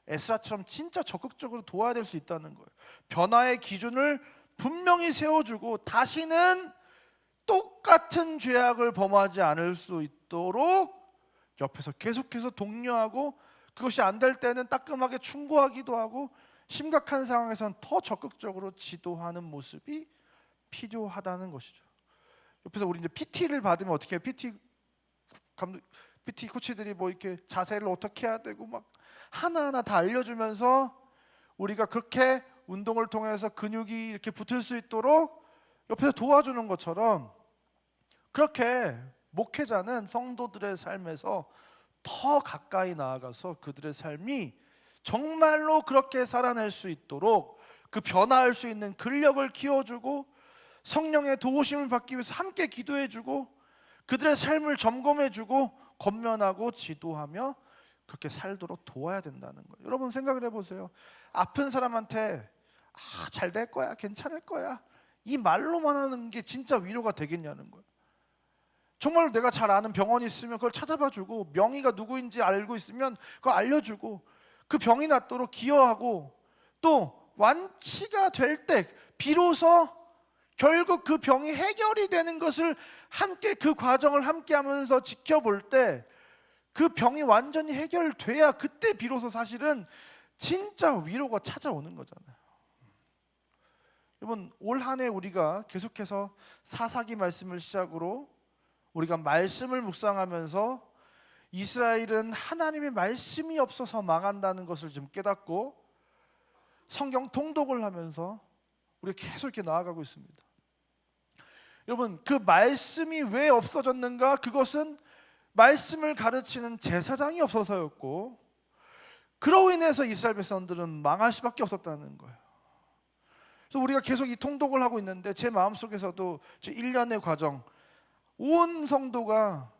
에스라처럼 진짜 적극적으로 도와야 될 수 있다는 거예요. 변화의 기준을 분명히 세워주고 다시는 똑같은 죄악을 범하지 않을 수 있도록 옆에서 계속해서 독려하고, 그것이 안 될 때는 따끔하게 충고하기도 하고, 심각한 상황에서는 더 적극적으로 지도하는 모습이 필요하다는 것이죠. 옆에서 우리 이제 PT를 받으면 어떻게 해요? PT 코치들이 뭐 이렇게 자세를 어떻게 해야 되고 막 하나하나 다 알려주면서 우리가 그렇게 운동을 통해서 근육이 이렇게 붙을 수 있도록 옆에서 도와주는 것처럼, 그렇게 목회자는 성도들의 삶에서 더 가까이 나아가서 그들의 삶이 정말로 그렇게 살아낼 수 있도록 그 변화할 수 있는 근력을 키워주고, 성령의 도우심을 받기 위해서 함께 기도해주고, 그들의 삶을 점검해주고 권면하고 지도하며 그렇게 살도록 도와야 된다는 거예요. 여러분 생각을 해보세요. 아픈 사람한테 잘 될 거야, 괜찮을 거야, 이 말로만 하는 게 진짜 위로가 되겠냐는 거예요. 정말로 내가 잘 아는 병원이 있으면 그걸 찾아봐주고, 명의가 누구인지 알고 있으면 그걸 알려주고, 그 병이 낫도록 기여하고, 또 완치가 될 때 비로소 결국 그 병이 해결이 되는 것을 함께, 그 과정을 함께 하면서 지켜볼 때 그 병이 완전히 해결돼야 그때 비로소 사실은 진짜 위로가 찾아오는 거잖아요. 여러분 올 한 해 우리가 계속해서 사사기 말씀을 시작으로 우리가 말씀을 묵상하면서 이스라엘은 하나님의 말씀이 없어서 망한다는 것을 좀 깨닫고 성경 통독을 하면서 우리가 계속 이렇게 나아가고 있습니다. 여러분 그 말씀이 왜 없어졌는가? 그것은 말씀을 가르치는 제사장이 없어서였고, 그로 인해서 이스라엘 백성들은 망할 수밖에 없었다는 거예요. 그래서 우리가 계속 이 통독을 하고 있는데 제 마음속에서도 제 1년의 과정, 온 성도가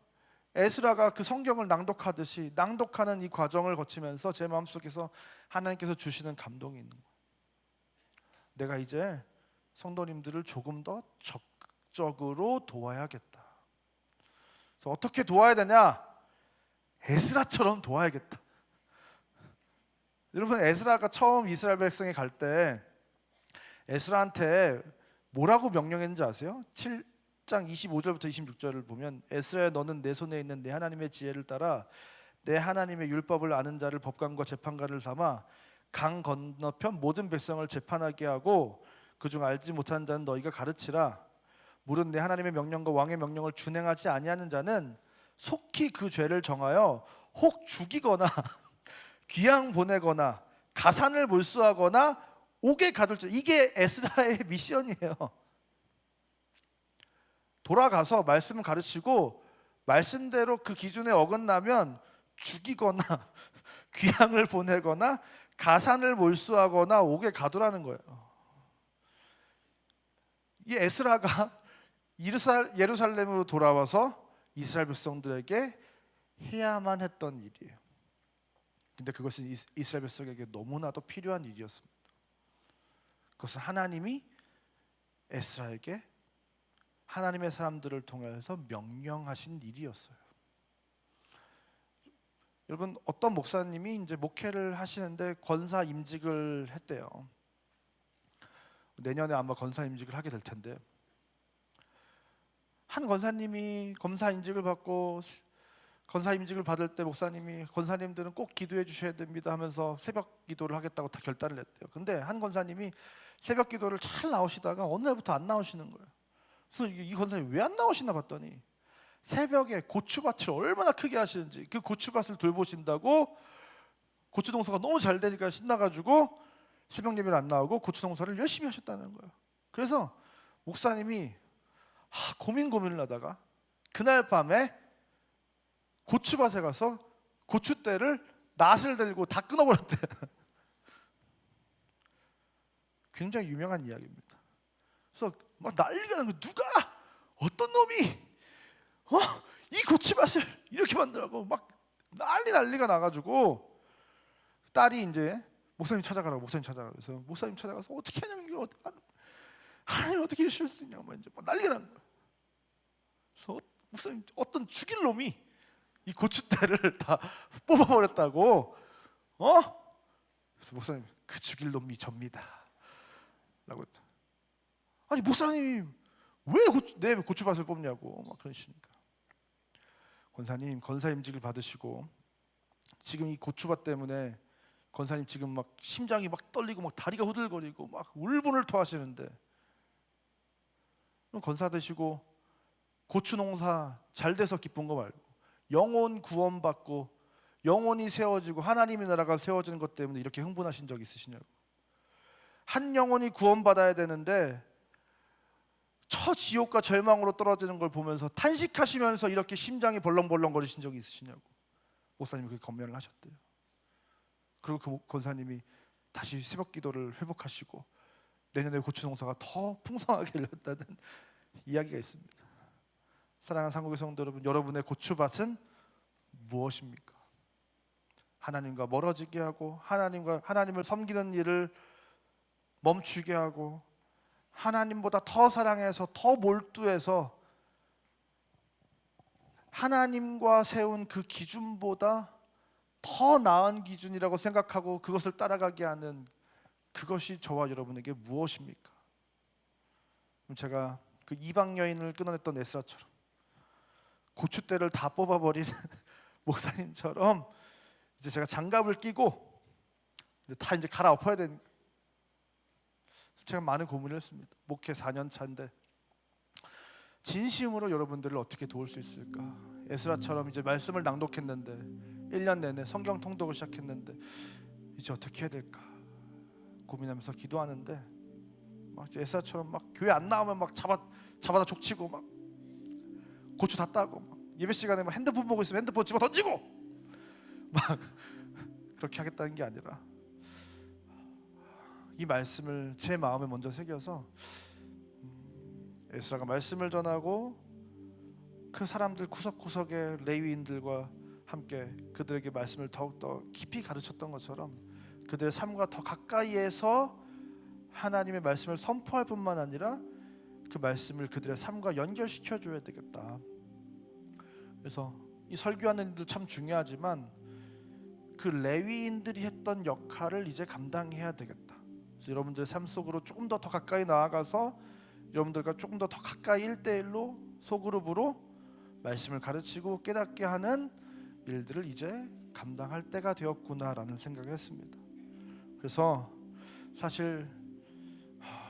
에스라가 그 성경을 낭독하듯이 낭독하는 이 과정을 거치면서 제 마음속에서 하나님께서 주시는 감동이 있는 거예요. 내가 이제 성도님들을 조금 더 적극적으로 도와야겠다. 그래서 어떻게 도와야 되냐? 에스라처럼 도와야겠다. 여러분, 에스라가 처음 이스라엘 백성에 갈 때 에스라한테 뭐라고 명령했는지 아세요? 7장 25절부터 26절을 보면 에스라야, 너는 내 손에 있는 내 하나님의 지혜를 따라 내 하나님의 율법을 아는 자를 법관과 재판관을 삼아 강 건너편 모든 백성을 재판하게 하고 그중 알지 못하는 자는 너희가 가르치라. 무릇 내 하나님의 명령과 왕의 명령을 준행하지 아니하는 자는 속히 그 죄를 정하여 혹 죽이거나 귀양 보내거나 가산을 몰수하거나 옥에 가둘 자. 이게 에스라의 미션이에요. 돌아가서 말씀을 가르치고 말씀대로 그 기준에 어긋나면 죽이거나 귀양을 보내거나 가산을 몰수하거나 옥에 가두라는 거예요. 이 에스라가 예루살렘으로 돌아와서 이스라엘 백성들에게 해야만 했던 일이에요. 근데 그것은 이스라엘 백성에게 너무나도 필요한 일이었습니다. 그것은 하나님이 에스라에게 하나님의 사람들을 통해서 명령하신 일이었어요. 여러분, 어떤 목사님이 이제 목회를 하시는데 권사 임직을 했대요. 내년에 아마 권사 임직을 하게 될 텐데, 한 권사님이 검사 임직을 받고 권사 임직을 받을 때 목사님이 권사님들은 꼭 기도해 주셔야 됩니다 하면서 새벽 기도를 하겠다고 다 결단을 했대요. 근데 한 권사님이 새벽 기도를 잘 나오시다가 어느 날부터 안 나오시는 거예요. 그래서 이 권사님이 왜 안 나오시나 봤더니 새벽에 고추밭을 얼마나 크게 하시는지, 그 고추밭을 돌보신다고 고추 농사가 너무 잘 되니까 신나가지고 새벽 예배를 안 나오고 고추 농사를 열심히 하셨다는 거예요. 그래서 목사님이 고민을 하다가 그날 밤에 고추밭에 가서 고추대를 낫을 들고 다 끊어버렸대. 굉장히 유명한 이야기입니다. 그래서 막 난리가 난 거예요. 누가, 어떤 놈이 이 고추밭을 이렇게 만들라고 막 난리가 나가지고 딸이 이제 목사님 찾아가라고, 그래서 목사님 찾아가서 어떻게 하냐면 이거 하나님 어떻게 이럴 수 있냐고 막 이제 막 난리가 난 거예요. 그래서 목사님, 어떤 죽일 놈이 이 고추대를 다 뽑아버렸다고. 그래서 목사님, 그 죽일 놈이 접니다 라고 했다. 아니 목사님이 왜 내 고추밭을 뽑냐고 막 그러시니까, 권사님 권사 임직을 받으시고 지금 이 고추밭 때문에 권사님 지금 막 심장이 막 떨리고 막 다리가 후들거리고 막 울분을 토하시는데, 그럼 권사 되시고 고추 농사 잘 돼서 기쁜 거 말고 영혼 구원받고 영혼이 세워지고 하나님의 나라가 세워지는 것 때문에 이렇게 흥분하신 적 있으시냐고. 한 영혼이 구원받아야 되는데 처 지옥과 절망으로 떨어지는 걸 보면서 탄식하시면서 이렇게 심장이 벌렁벌렁 거리신 적이 있으시냐고 목사님이 그렇게 권면을 하셨대요. 그리고 그 권사님이 다시 새벽 기도를 회복하시고 내년에 고추 농사가 더 풍성하게 열렸다는 이야기가 있습니다. 사랑하는 상국의 성도 여러분, 여러분의 고추밭은 무엇입니까? 하나님과 멀어지게 하고 하나님을 섬기는 일을 멈추게 하고 하나님보다 더 사랑해서 더 몰두해서 하나님과 세운 그 기준보다 더 나은 기준이라고 생각하고 그것을 따라가게 하는 그것이 저와 여러분에게 무엇입니까? 제가 그 이방 여인을 끊어냈던 에스라처럼 고추대를 다 뽑아버린 목사님처럼 이제 제가 장갑을 끼고 다 이제 갈아엎어야 되는, 제가 많은 고민을 했습니다. 목회 4년 차인데 진심으로 여러분들을 어떻게 도울 수 있을까? 에스라처럼 이제 말씀을 낭독했는데 1년 내내 성경 통독을 시작했는데 이제 어떻게 해야 될까 고민하면서 기도하는데 막 에스라처럼 막 교회 안 나오면 막 잡아다 족치고 막 고추 다 따고 막 예배 시간에 막 핸드폰 보고 있으면 핸드폰 집어 던지고 막 그렇게 하겠다는 게 아니라 이 말씀을 제 마음에 먼저 새겨서 에스라가 말씀을 전하고 그 사람들 구석구석의 레위인들과 함께 그들에게 말씀을 더욱더 깊이 가르쳤던 것처럼 그들의 삶과 더 가까이에서 하나님의 말씀을 선포할 뿐만 아니라 그 말씀을 그들의 삶과 연결시켜 줘야 되겠다. 그래서 이 설교하는 일도 참 중요하지만 그 레위인들이 했던 역할을 이제 감당해야 되겠다. 그래서 여러분들의 삶 속으로 조금 더 가까이 나아가서 여러분들과 조금 더 가까이 1대1로 소그룹으로 말씀을 가르치고 깨닫게 하는 일들을 이제 감당할 때가 되었구나라는 생각을 했습니다. 그래서 사실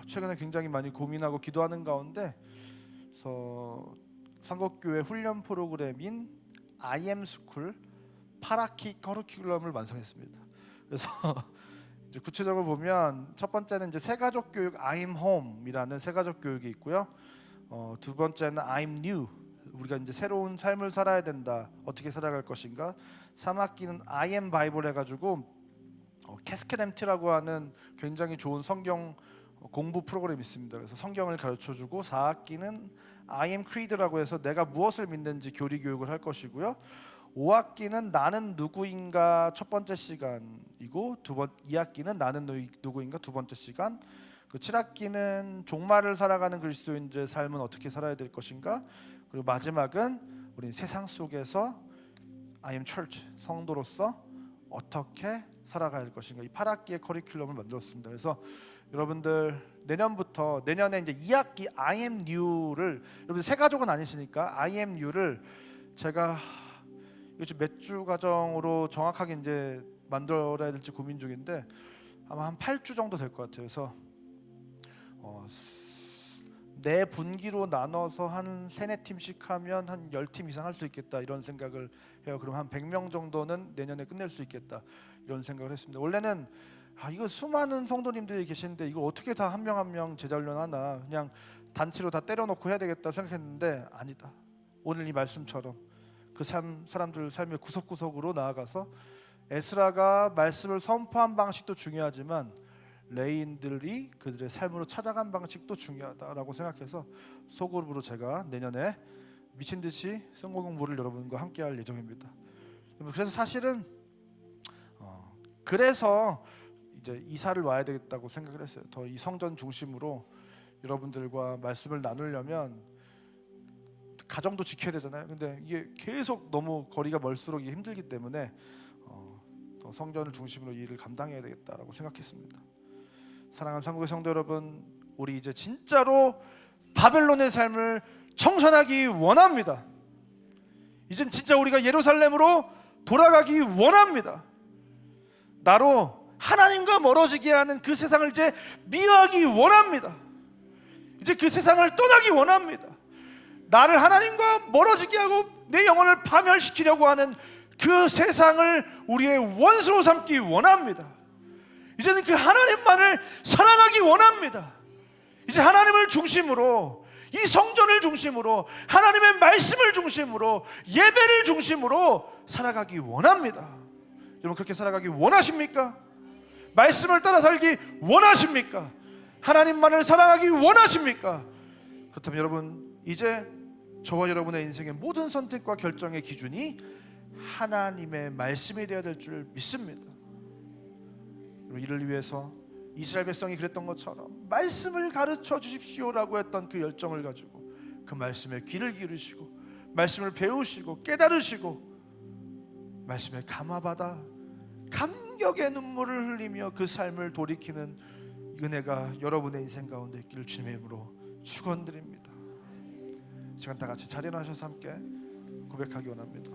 최근에 굉장히 많이 고민하고 기도하는 가운데 상곡교회 훈련 프로그램인 IM스쿨 파라키 커리큘럼을 완성했습니다. 그래서 이제 구체적으로 보면 첫 번째는 이제 새가족 교육 I'm Home이라는 새가족 교육이 있고요. 두 번째는 I'm New, 우리가 이제 새로운 삶을 살아야 된다. 어떻게 살아갈 것인가. 3학기는 I am Bible 해가지고 캐스케뎀트라고 하는 굉장히 좋은 성경 공부 프로그램이 있습니다. 그래서 성경을 가르쳐주고 4학기는 I am Creed라고 해서 내가 무엇을 믿는지 교리 교육을 할 것이고요. 5학기는 나는 누구인가 첫 번째 시간이고 2학기는 나는 누구인가 두 번째 시간. 그 7학기는 종말을 살아가는 그리스도인들의 삶은 어떻게 살아야 될 것인가. 그리고 마지막은 우리 세상 속에서 I am Church 성도로서 어떻게 살아가야 할 것인가. 이 8학기의 커리큘럼을 만들었습니다. 그래서 여러분들 내년에 이제 2학기 I am New를 여러분들 새 가족은 아니시니까 I am New를 제가 요즘 몇 주 과정으로 정확하게 이제 만들어야 될지 고민 중인데 아마 한 8주 정도 될 것 같아요. 그래서 네 분기로 나눠서 한 3-4팀씩 하면 한 10팀 이상 할 수 있겠다 이런 생각을 해요. 그럼 한 100명 정도는 내년에 끝낼 수 있겠다 이런 생각을 했습니다. 원래는 이거 수많은 성도님들이 계시는데 이거 어떻게 다 한 명 한 명 제자훈련하나 그냥 단체로 다 때려놓고 해야 되겠다 생각했는데 아니다. 오늘 이 말씀처럼 그 사람들 삶의 구석구석으로 나아가서 에스라가 말씀을 선포한 방식도 중요하지만 레인들이 그들의 삶으로 찾아간 방식도 중요하다라고 생각해서 소그룹으로 제가 내년에 미친듯이 성경 공부를 여러분과 함께 할 예정입니다. 그래서 사실은 그래서 이제 이사를 와야 되겠다고 생각을 했어요. 더 이 성전 중심으로 여러분들과 말씀을 나누려면 가정도 지켜야 되잖아요. 근데 이게 계속 너무 거리가 멀수록 이게 힘들기 때문에 더 성전을 중심으로 이 일을 감당해야 되겠다라고 생각했습니다. 사랑하는 상국의 성도 여러분, 우리 이제 진짜로 바벨론의 삶을 청산하기 원합니다. 이젠 진짜 우리가 예루살렘으로 돌아가기 원합니다. 나로 하나님과 멀어지게 하는 그 세상을 이제 미워하기 원합니다. 이제 그 세상을 떠나기 원합니다. 나를 하나님과 멀어지게 하고 내 영혼을 파멸시키려고 하는 그 세상을 우리의 원수로 삼기 원합니다. 이제는 그 하나님만을 사랑하기 원합니다. 이제 하나님을 중심으로, 이 성전을 중심으로, 하나님의 말씀을 중심으로, 예배를 중심으로 살아가기 원합니다. 여러분 그렇게 살아가기 원하십니까? 말씀을 따라 살기 원하십니까? 하나님만을 사랑하기 원하십니까? 그렇다면 여러분 이제 저와 여러분의 인생의 모든 선택과 결정의 기준이 하나님의 말씀이 되어야 될 줄 믿습니다. 이를 위해서 이스라엘 백성이 그랬던 것처럼 말씀을 가르쳐 주십시오라고 했던 그 열정을 가지고 그 말씀에 귀를 기울이시고 말씀을 배우시고 깨달으시고 말씀에 감화받아 감격의 눈물을 흘리며 그 삶을 돌이키는 은혜가 여러분의 인생 가운데 있기를 주님의 이름으로 축원드립니다. 시간 다 같이 자리에 나셔서 함께 고백하기 원합니다.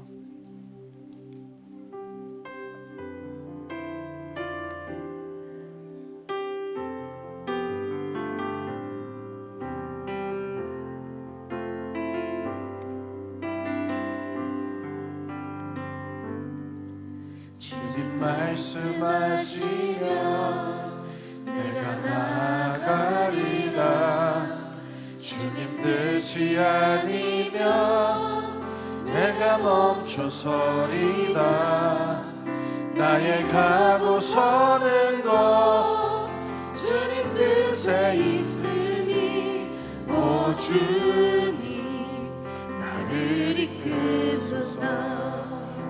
주님 말씀하시면 내가 나아가리라. 주님 뜻이 아니면 내가 멈춰서리다. 나의 가고 서는 곳 주님 뜻에 있으니 오 주님 나를 이끄소서.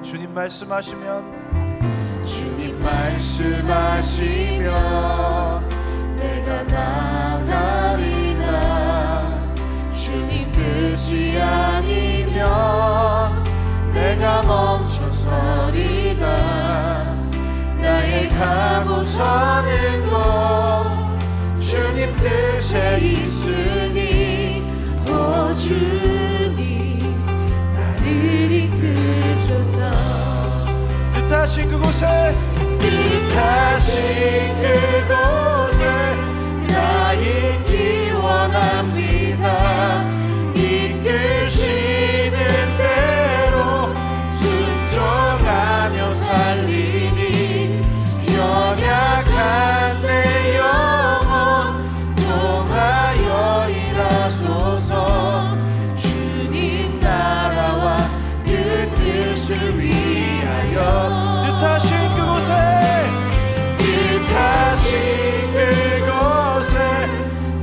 주님 말씀하시면 주님 말씀하시면 내가 나가리라. 주님 뜻이 아니면 내가 멈춰서리라. 나의 가고 서는 곳 주님 뜻에 있으니 오 주님 나를 이끄소서. 뜻하신 그곳에 뜻하신 그곳에 나 있기 원합니다. 이끄시는 대로 순종하며 살리니 연약한 내 영혼 통하여 일하소서. 주님 나라와 그 뜻을 위하여 뜻하신 그곳에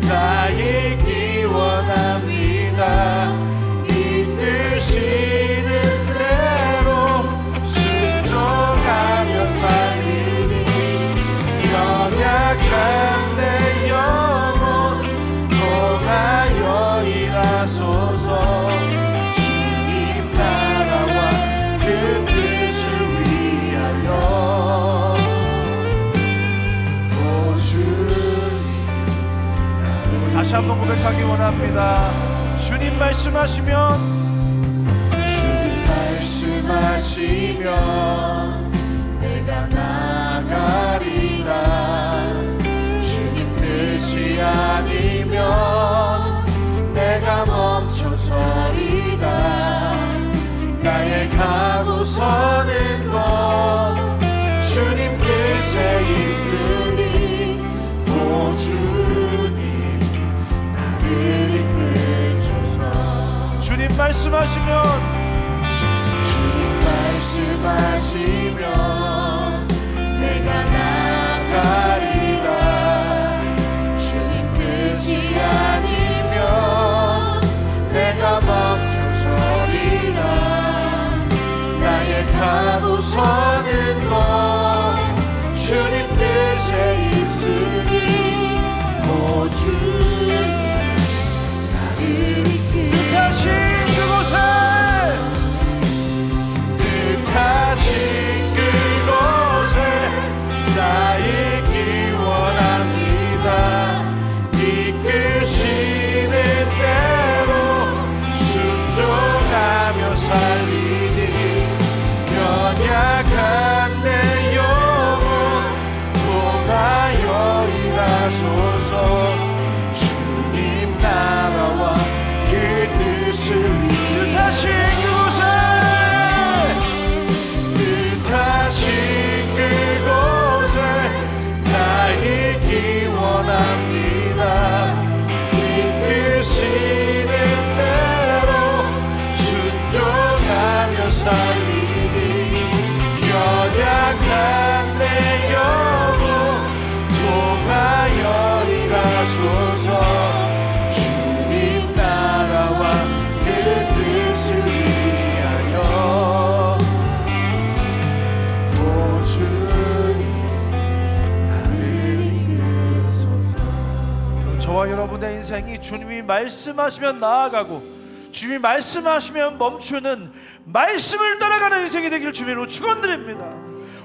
나 있기 원합니다. 이끄시는 대로 순종하며 살리니 연약한 내 영혼 통하여 일하소서. 주님 나라와 그 뜻을 위하여 오 주님. 다시 한번 고백하기 원합니다. 주님 말씀하시면 주님 말씀하시면 내가 나가리라. 주님 뜻이 아니면 내가 멈춰서리라. 나의 가고 서는 곳 주님 뜻에 있으니 오 주님 나를 이끄소서. 주님 말씀하시면 주님 말씀하시면 내가 나가리라. 주님 뜻이 아니면 내가 멈춰서리라. 나의 가고 서는 곳 주님 뜻에 있으니 오 주님 나를 뜻하신 이끄소서. 그곳에 뜻하신 그곳에 나 있기 원합니다. 이끄시는 대로 순종하며 살리니 연약한 내 영혼 통하여 일하소서. 주님 나라와 그 뜻을 뜻하신 그곳에 뜻하신 그곳에 나 있기 원합니다. 이끄시는 대로 순종하며 살리니 연약한 내 영혼 통하여 일하소서. 주님 나라와 그 뜻을 위하여 오 주님 나를 이끄소서. 저와 여러분의 인생이 주님이 말씀하시면 나아가고 주님이 말씀하시면 멈추는 말씀을 따라가는 인생이 되길 주님으로 축원드립니다.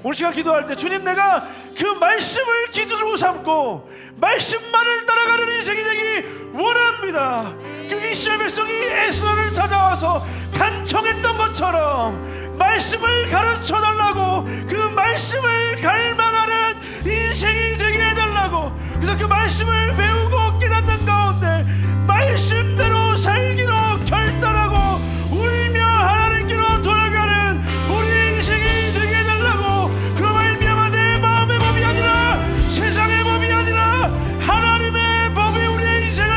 오늘 시간 기도할 때 주님 내가 그 말씀을 기준으로 삼고 말씀만을 따라가는 인생이 되기 원합니다. 그 이스라엘 백성이 에스라를 찾아와서 간청했던 것처럼 말씀을 가르쳐달라고 그 말씀을 갈망하는 인생이 되게 해달라고. 그래서 그 말씀을 배우고 깨닫는 가운데 말씀대로 살기로 결단하고 울며 하나님께로 돌아가는 우리 인생이 되게 해달라고. 그로 말미암아 내 마음의 법이 아니라 세상의 법이 아니라 하나님의 법이 우리의 인생을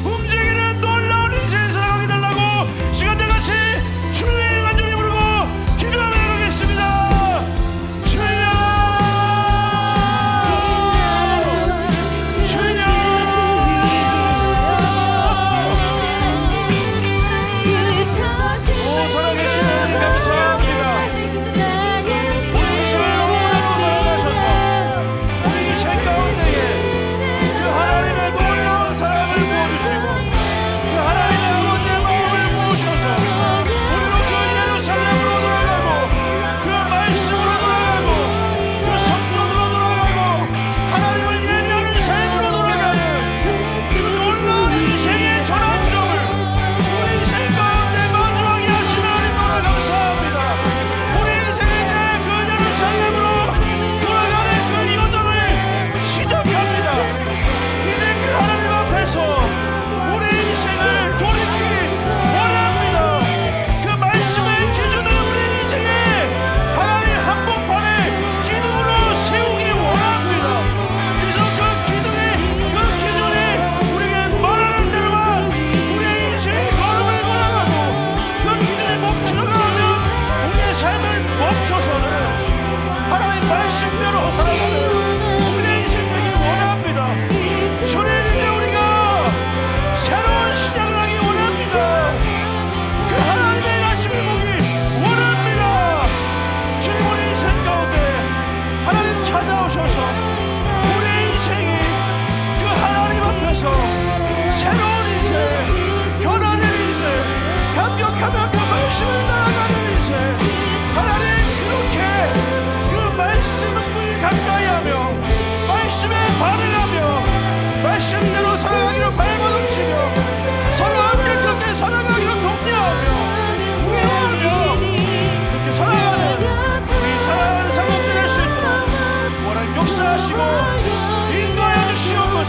움직이는 놀라운 인생을 살아가게 해달라고. 시간 다 같이 주의 간절히 부르고 기도하며 나가겠습니다. 주의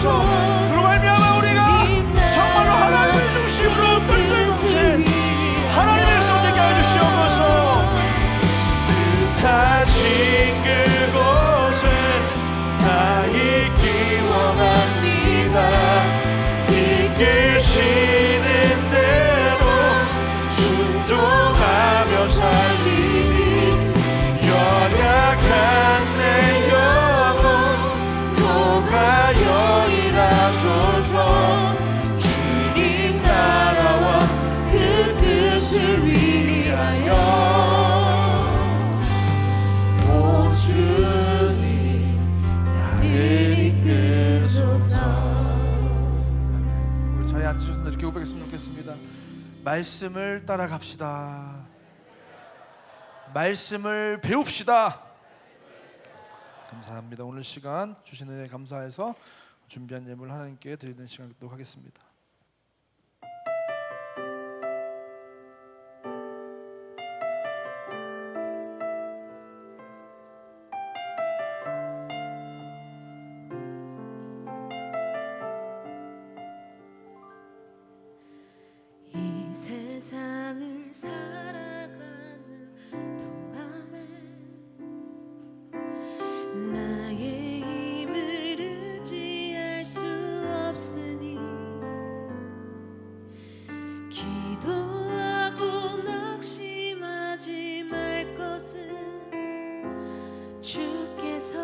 주셔서 그로 말미암아 우리가 정말로 하나님의 중심으로 뚫는 공체 하나님의 성 되게 하여 주시옵소서. 뜻하신 그곳에 나 있기 원합니다. 이끄시는 대로 순종하며 살리니 연약한 내 영혼 통하여 일하소서. 주님 나라와 그 뜻을 위하여 오 주님 나를 이끄소서. 우리 자리에 앉으셔서 이렇게 고백했으면 좋겠습니다. 말씀을 따라갑시다. 말씀을 배웁시다. 감사합니다. 오늘 시간 주신 은혜 감사해서 준비한 예물 하나님께 드리는 시간 갖도록 하겠습니다. 이 세상을 살아가는 동안에 나의 힘을 의지할 수 없으니 기도하고 낙심하지 말 것은 주께서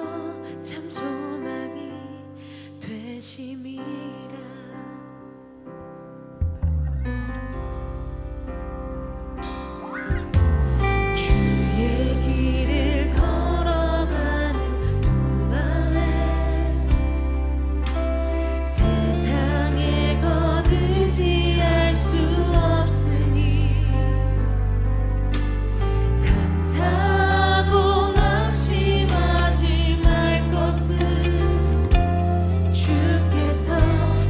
참 소망이 되심이라. 주의 길을 걸어가는 동안에 세상의 것 의지할 수 없으니 감사하고 낙심하지 말 것은 주께서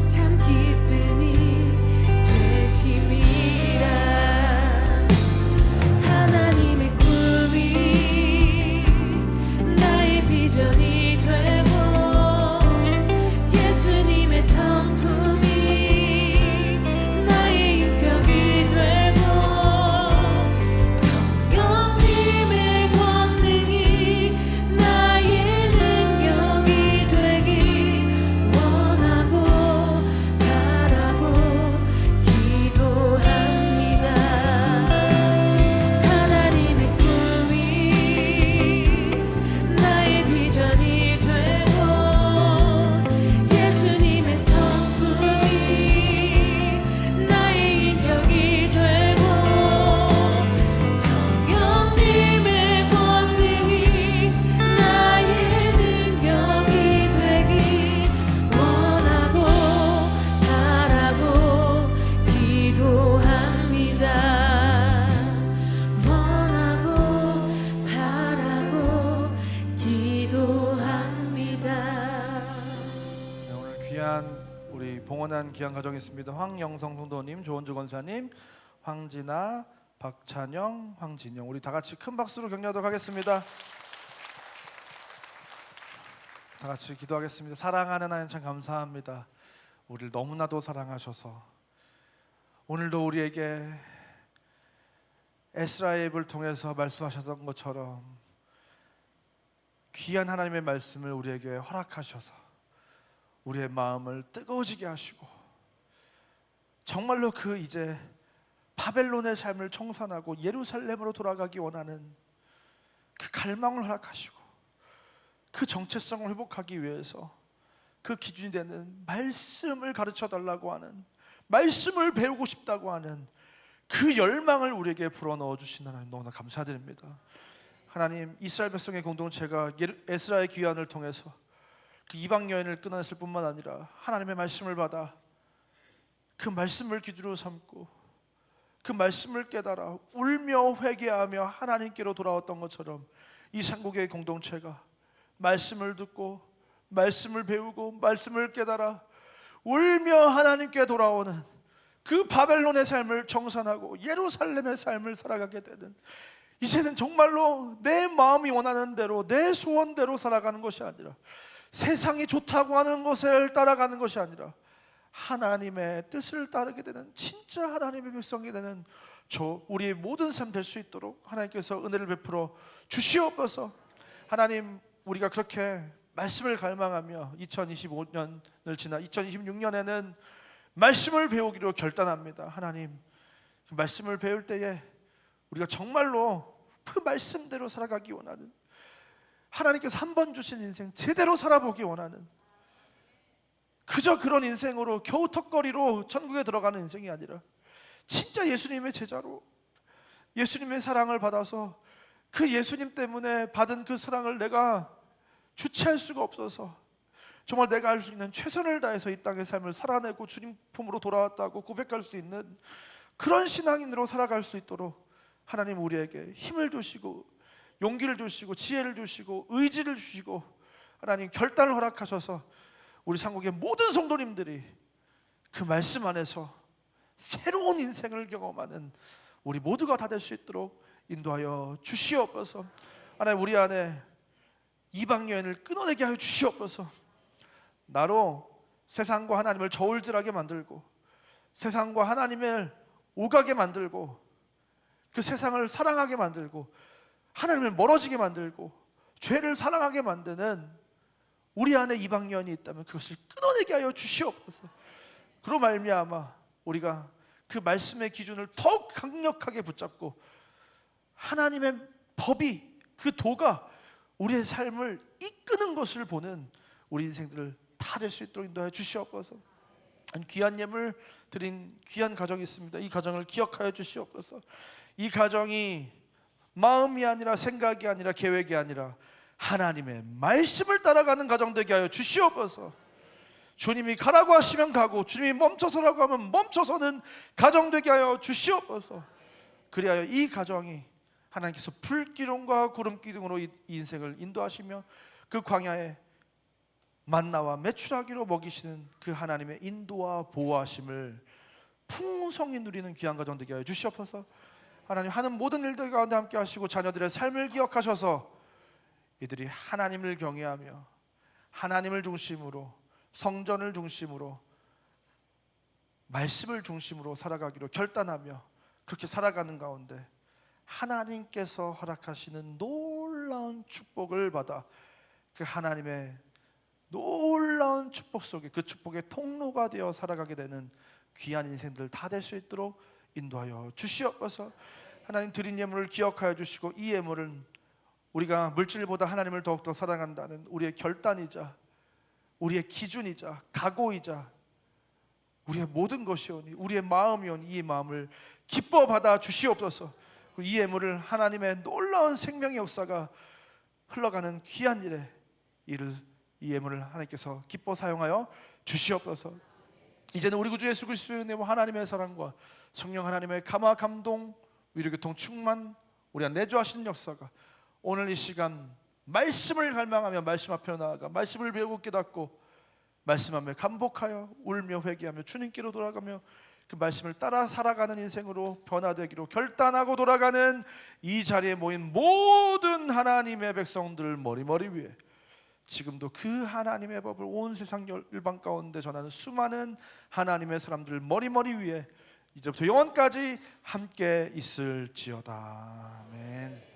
참 기쁨이 되심이라. 하나님의 꿈이 나의 비전이 되고 예수님의 성품이 나의 인격이 되고 성령님의 권능이 나의 능력이 되기 원하고 바라고 기도합니다. 하나님의 꿈이 나의 비전이 되고 예수님의 성품이 나의 인격이 되고 성령님의 권능이 나의 능력이 되기 원하고 바라고 기도합니다. 원하고 바라고 기도합니다. 네, 오늘 귀한 우리 봉헌한 귀한 가정이 있습니다. 황영성 성도님, 조원주 권사님, 황진아, 박찬영, 황진영, 우리 다 같이 큰 박수로 격려하도록 하겠습니다. 다 같이 기도하겠습니다. 사랑하는 하나님 참 감사합니다. 우리를 너무나도 사랑하셔서 오늘도 우리에게 에스라의 입을 통해서 말씀하셨던 것처럼 귀한 하나님의 말씀을 우리에게 허락하셔서 우리의 마음을 뜨거워지게 하시고 정말로 그 이제 바벨론의 삶을 청산하고 예루살렘으로 돌아가기 원하는 그 갈망을 허락하시고 그 정체성을 회복하기 위해서 그 기준이 되는 말씀을 가르쳐 달라고 하는, 말씀을 배우고 싶다고 하는 그 열망을 우리에게 불어넣어 주신 하나님 너무나 감사드립니다. 하나님, 이스라엘 백성의 공동체가 에스라의 귀환을 통해서 그 이방 여인을 끊어냈을 뿐만 아니라 하나님의 말씀을 받아 그 말씀을 기준으로 삼고 그 말씀을 깨달아 울며 회개하며 하나님께로 돌아왔던 것처럼 이 상국의 공동체가 말씀을 듣고 말씀을 배우고 말씀을 깨달아 울며 하나님께 돌아오는 그 바벨론의 삶을 정산하고 예루살렘의 삶을 살아가게 되는, 이제는 정말로 내 마음이 원하는 대로 내 소원대로 살아가는 것이 아니라 세상이 좋다고 하는 것을 따라가는 것이 아니라 하나님의 뜻을 따르게 되는 진짜 하나님의 백성이 되는 우리의 모든 삶 될 수 있도록 하나님께서 은혜를 베풀어 주시옵소서. 하나님, 우리가 그렇게 말씀을 갈망하며 2025년을 지나 2026년에는 말씀을 배우기로 결단합니다. 하나님, 그 말씀을 배울 때에 우리가 정말로 그 말씀대로 살아가기 원하는, 하나님께서 한 번 주신 인생 제대로 살아보기 원하는, 그저 그런 인생으로 겨우 턱걸이로 천국에 들어가는 인생이 아니라 진짜 예수님의 제자로 예수님의 사랑을 받아서 그 예수님 때문에 받은 그 사랑을 내가 주체할 수가 없어서 정말 내가 할 수 있는 최선을 다해서 이 땅의 삶을 살아내고 주님 품으로 돌아왔다고 고백할 수 있는 그런 신앙인으로 살아갈 수 있도록 하나님 우리에게 힘을 주시고 용기를 주시고 지혜를 주시고 의지를 주시고 하나님 결단을 허락하셔서 우리 상국의 모든 성도님들이 그 말씀 안에서 새로운 인생을 경험하는 우리 모두가 다 될 수 있도록 인도하여 주시옵소서. 하나님, 우리 안에 이방 여인을 끊어내게 하여 주시옵소서. 나로 세상과 하나님을 저울질하게 만들고 세상과 하나님을 오가게 만들고 그 세상을 사랑하게 만들고 하나님을 멀어지게 만들고 죄를 사랑하게 만드는 우리 안에 이방 여인이 있다면 그것을 끊어내게 하여 주시옵소서. 그로 말미암아 우리가 그 말씀의 기준을 더욱 강력하게 붙잡고 하나님의 법이, 그 도가 우리의 삶을 이끄는 것을 보는 우리 인생들을 다 될 수 있도록 인도하여 주시옵소서. 귀한 예물 드린 귀한 가정이 있습니다. 이 가정을 기억하여 주시옵소서. 이 가정이 마음이 아니라 생각이 아니라 계획이 아니라 하나님의 말씀을 따라가는 가정 되게 하여 주시옵소서. 주님이 가라고 하시면 가고 주님이 멈춰서라고 하면 멈춰서는 가정 되게 하여 주시옵소서. 그리하여 이 가정이 하나님께서 불기둥과 구름기둥으로 이 인생을 인도하시며 그 광야에 만나와 메추라기로 먹이시는 그 하나님의 인도와 보호하심을 풍성히 누리는 귀한 가정 되게 하여 주시옵소서. 하나님, 하는 모든 일들 가운데 함께 하시고 자녀들의 삶을 기억하셔서 이들이 하나님을 경외하며 하나님을 중심으로 성전을 중심으로 말씀을 중심으로 살아가기로 결단하며 그렇게 살아가는 가운데 하나님께서 허락하시는 놀라운 축복을 받아 그 하나님의 놀라운 축복 속에 그 축복의 통로가 되어 살아가게 되는 귀한 인생들 다 될 수 있도록 인도하여 주시옵소서. 하나님, 드린 예물을 기억하여 주시고 이 예물은 우리가 물질보다 하나님을 더욱더 사랑한다는 우리의 결단이자 우리의 기준이자 각오이자 우리의 모든 것이오니 우리의 마음이오니 이 마음을 기뻐 받아 주시옵소서. 이 예물을 하나님의 놀라운 생명의 역사가 흘러가는 귀한 일에 이 예물을 하나님께서 기뻐 사용하여 주시옵소서. 이제는 우리 구주 예수 그리스도의 은혜와 하나님의 사랑과 성령 하나님의 감화 감동 위로교통 충만 우리 안 내주하시는 역사가 오늘 이 시간 말씀을 갈망하며 말씀 앞에 나아가 말씀을 배우고 깨닫고 말씀 앞에 감복하여 울며 회개하며 주님께로 돌아가며 그 말씀을 따라 살아가는 인생으로 변화되기로 결단하고 돌아가는 이 자리에 모인 모든 하나님의 백성들 머리 위에 지금도 그 하나님의 법을 온 세상 열방 가운데 전하는 수많은 하나님의 사람들 머리 위에 이제부터 영원까지 함께 있을지어다. 아멘.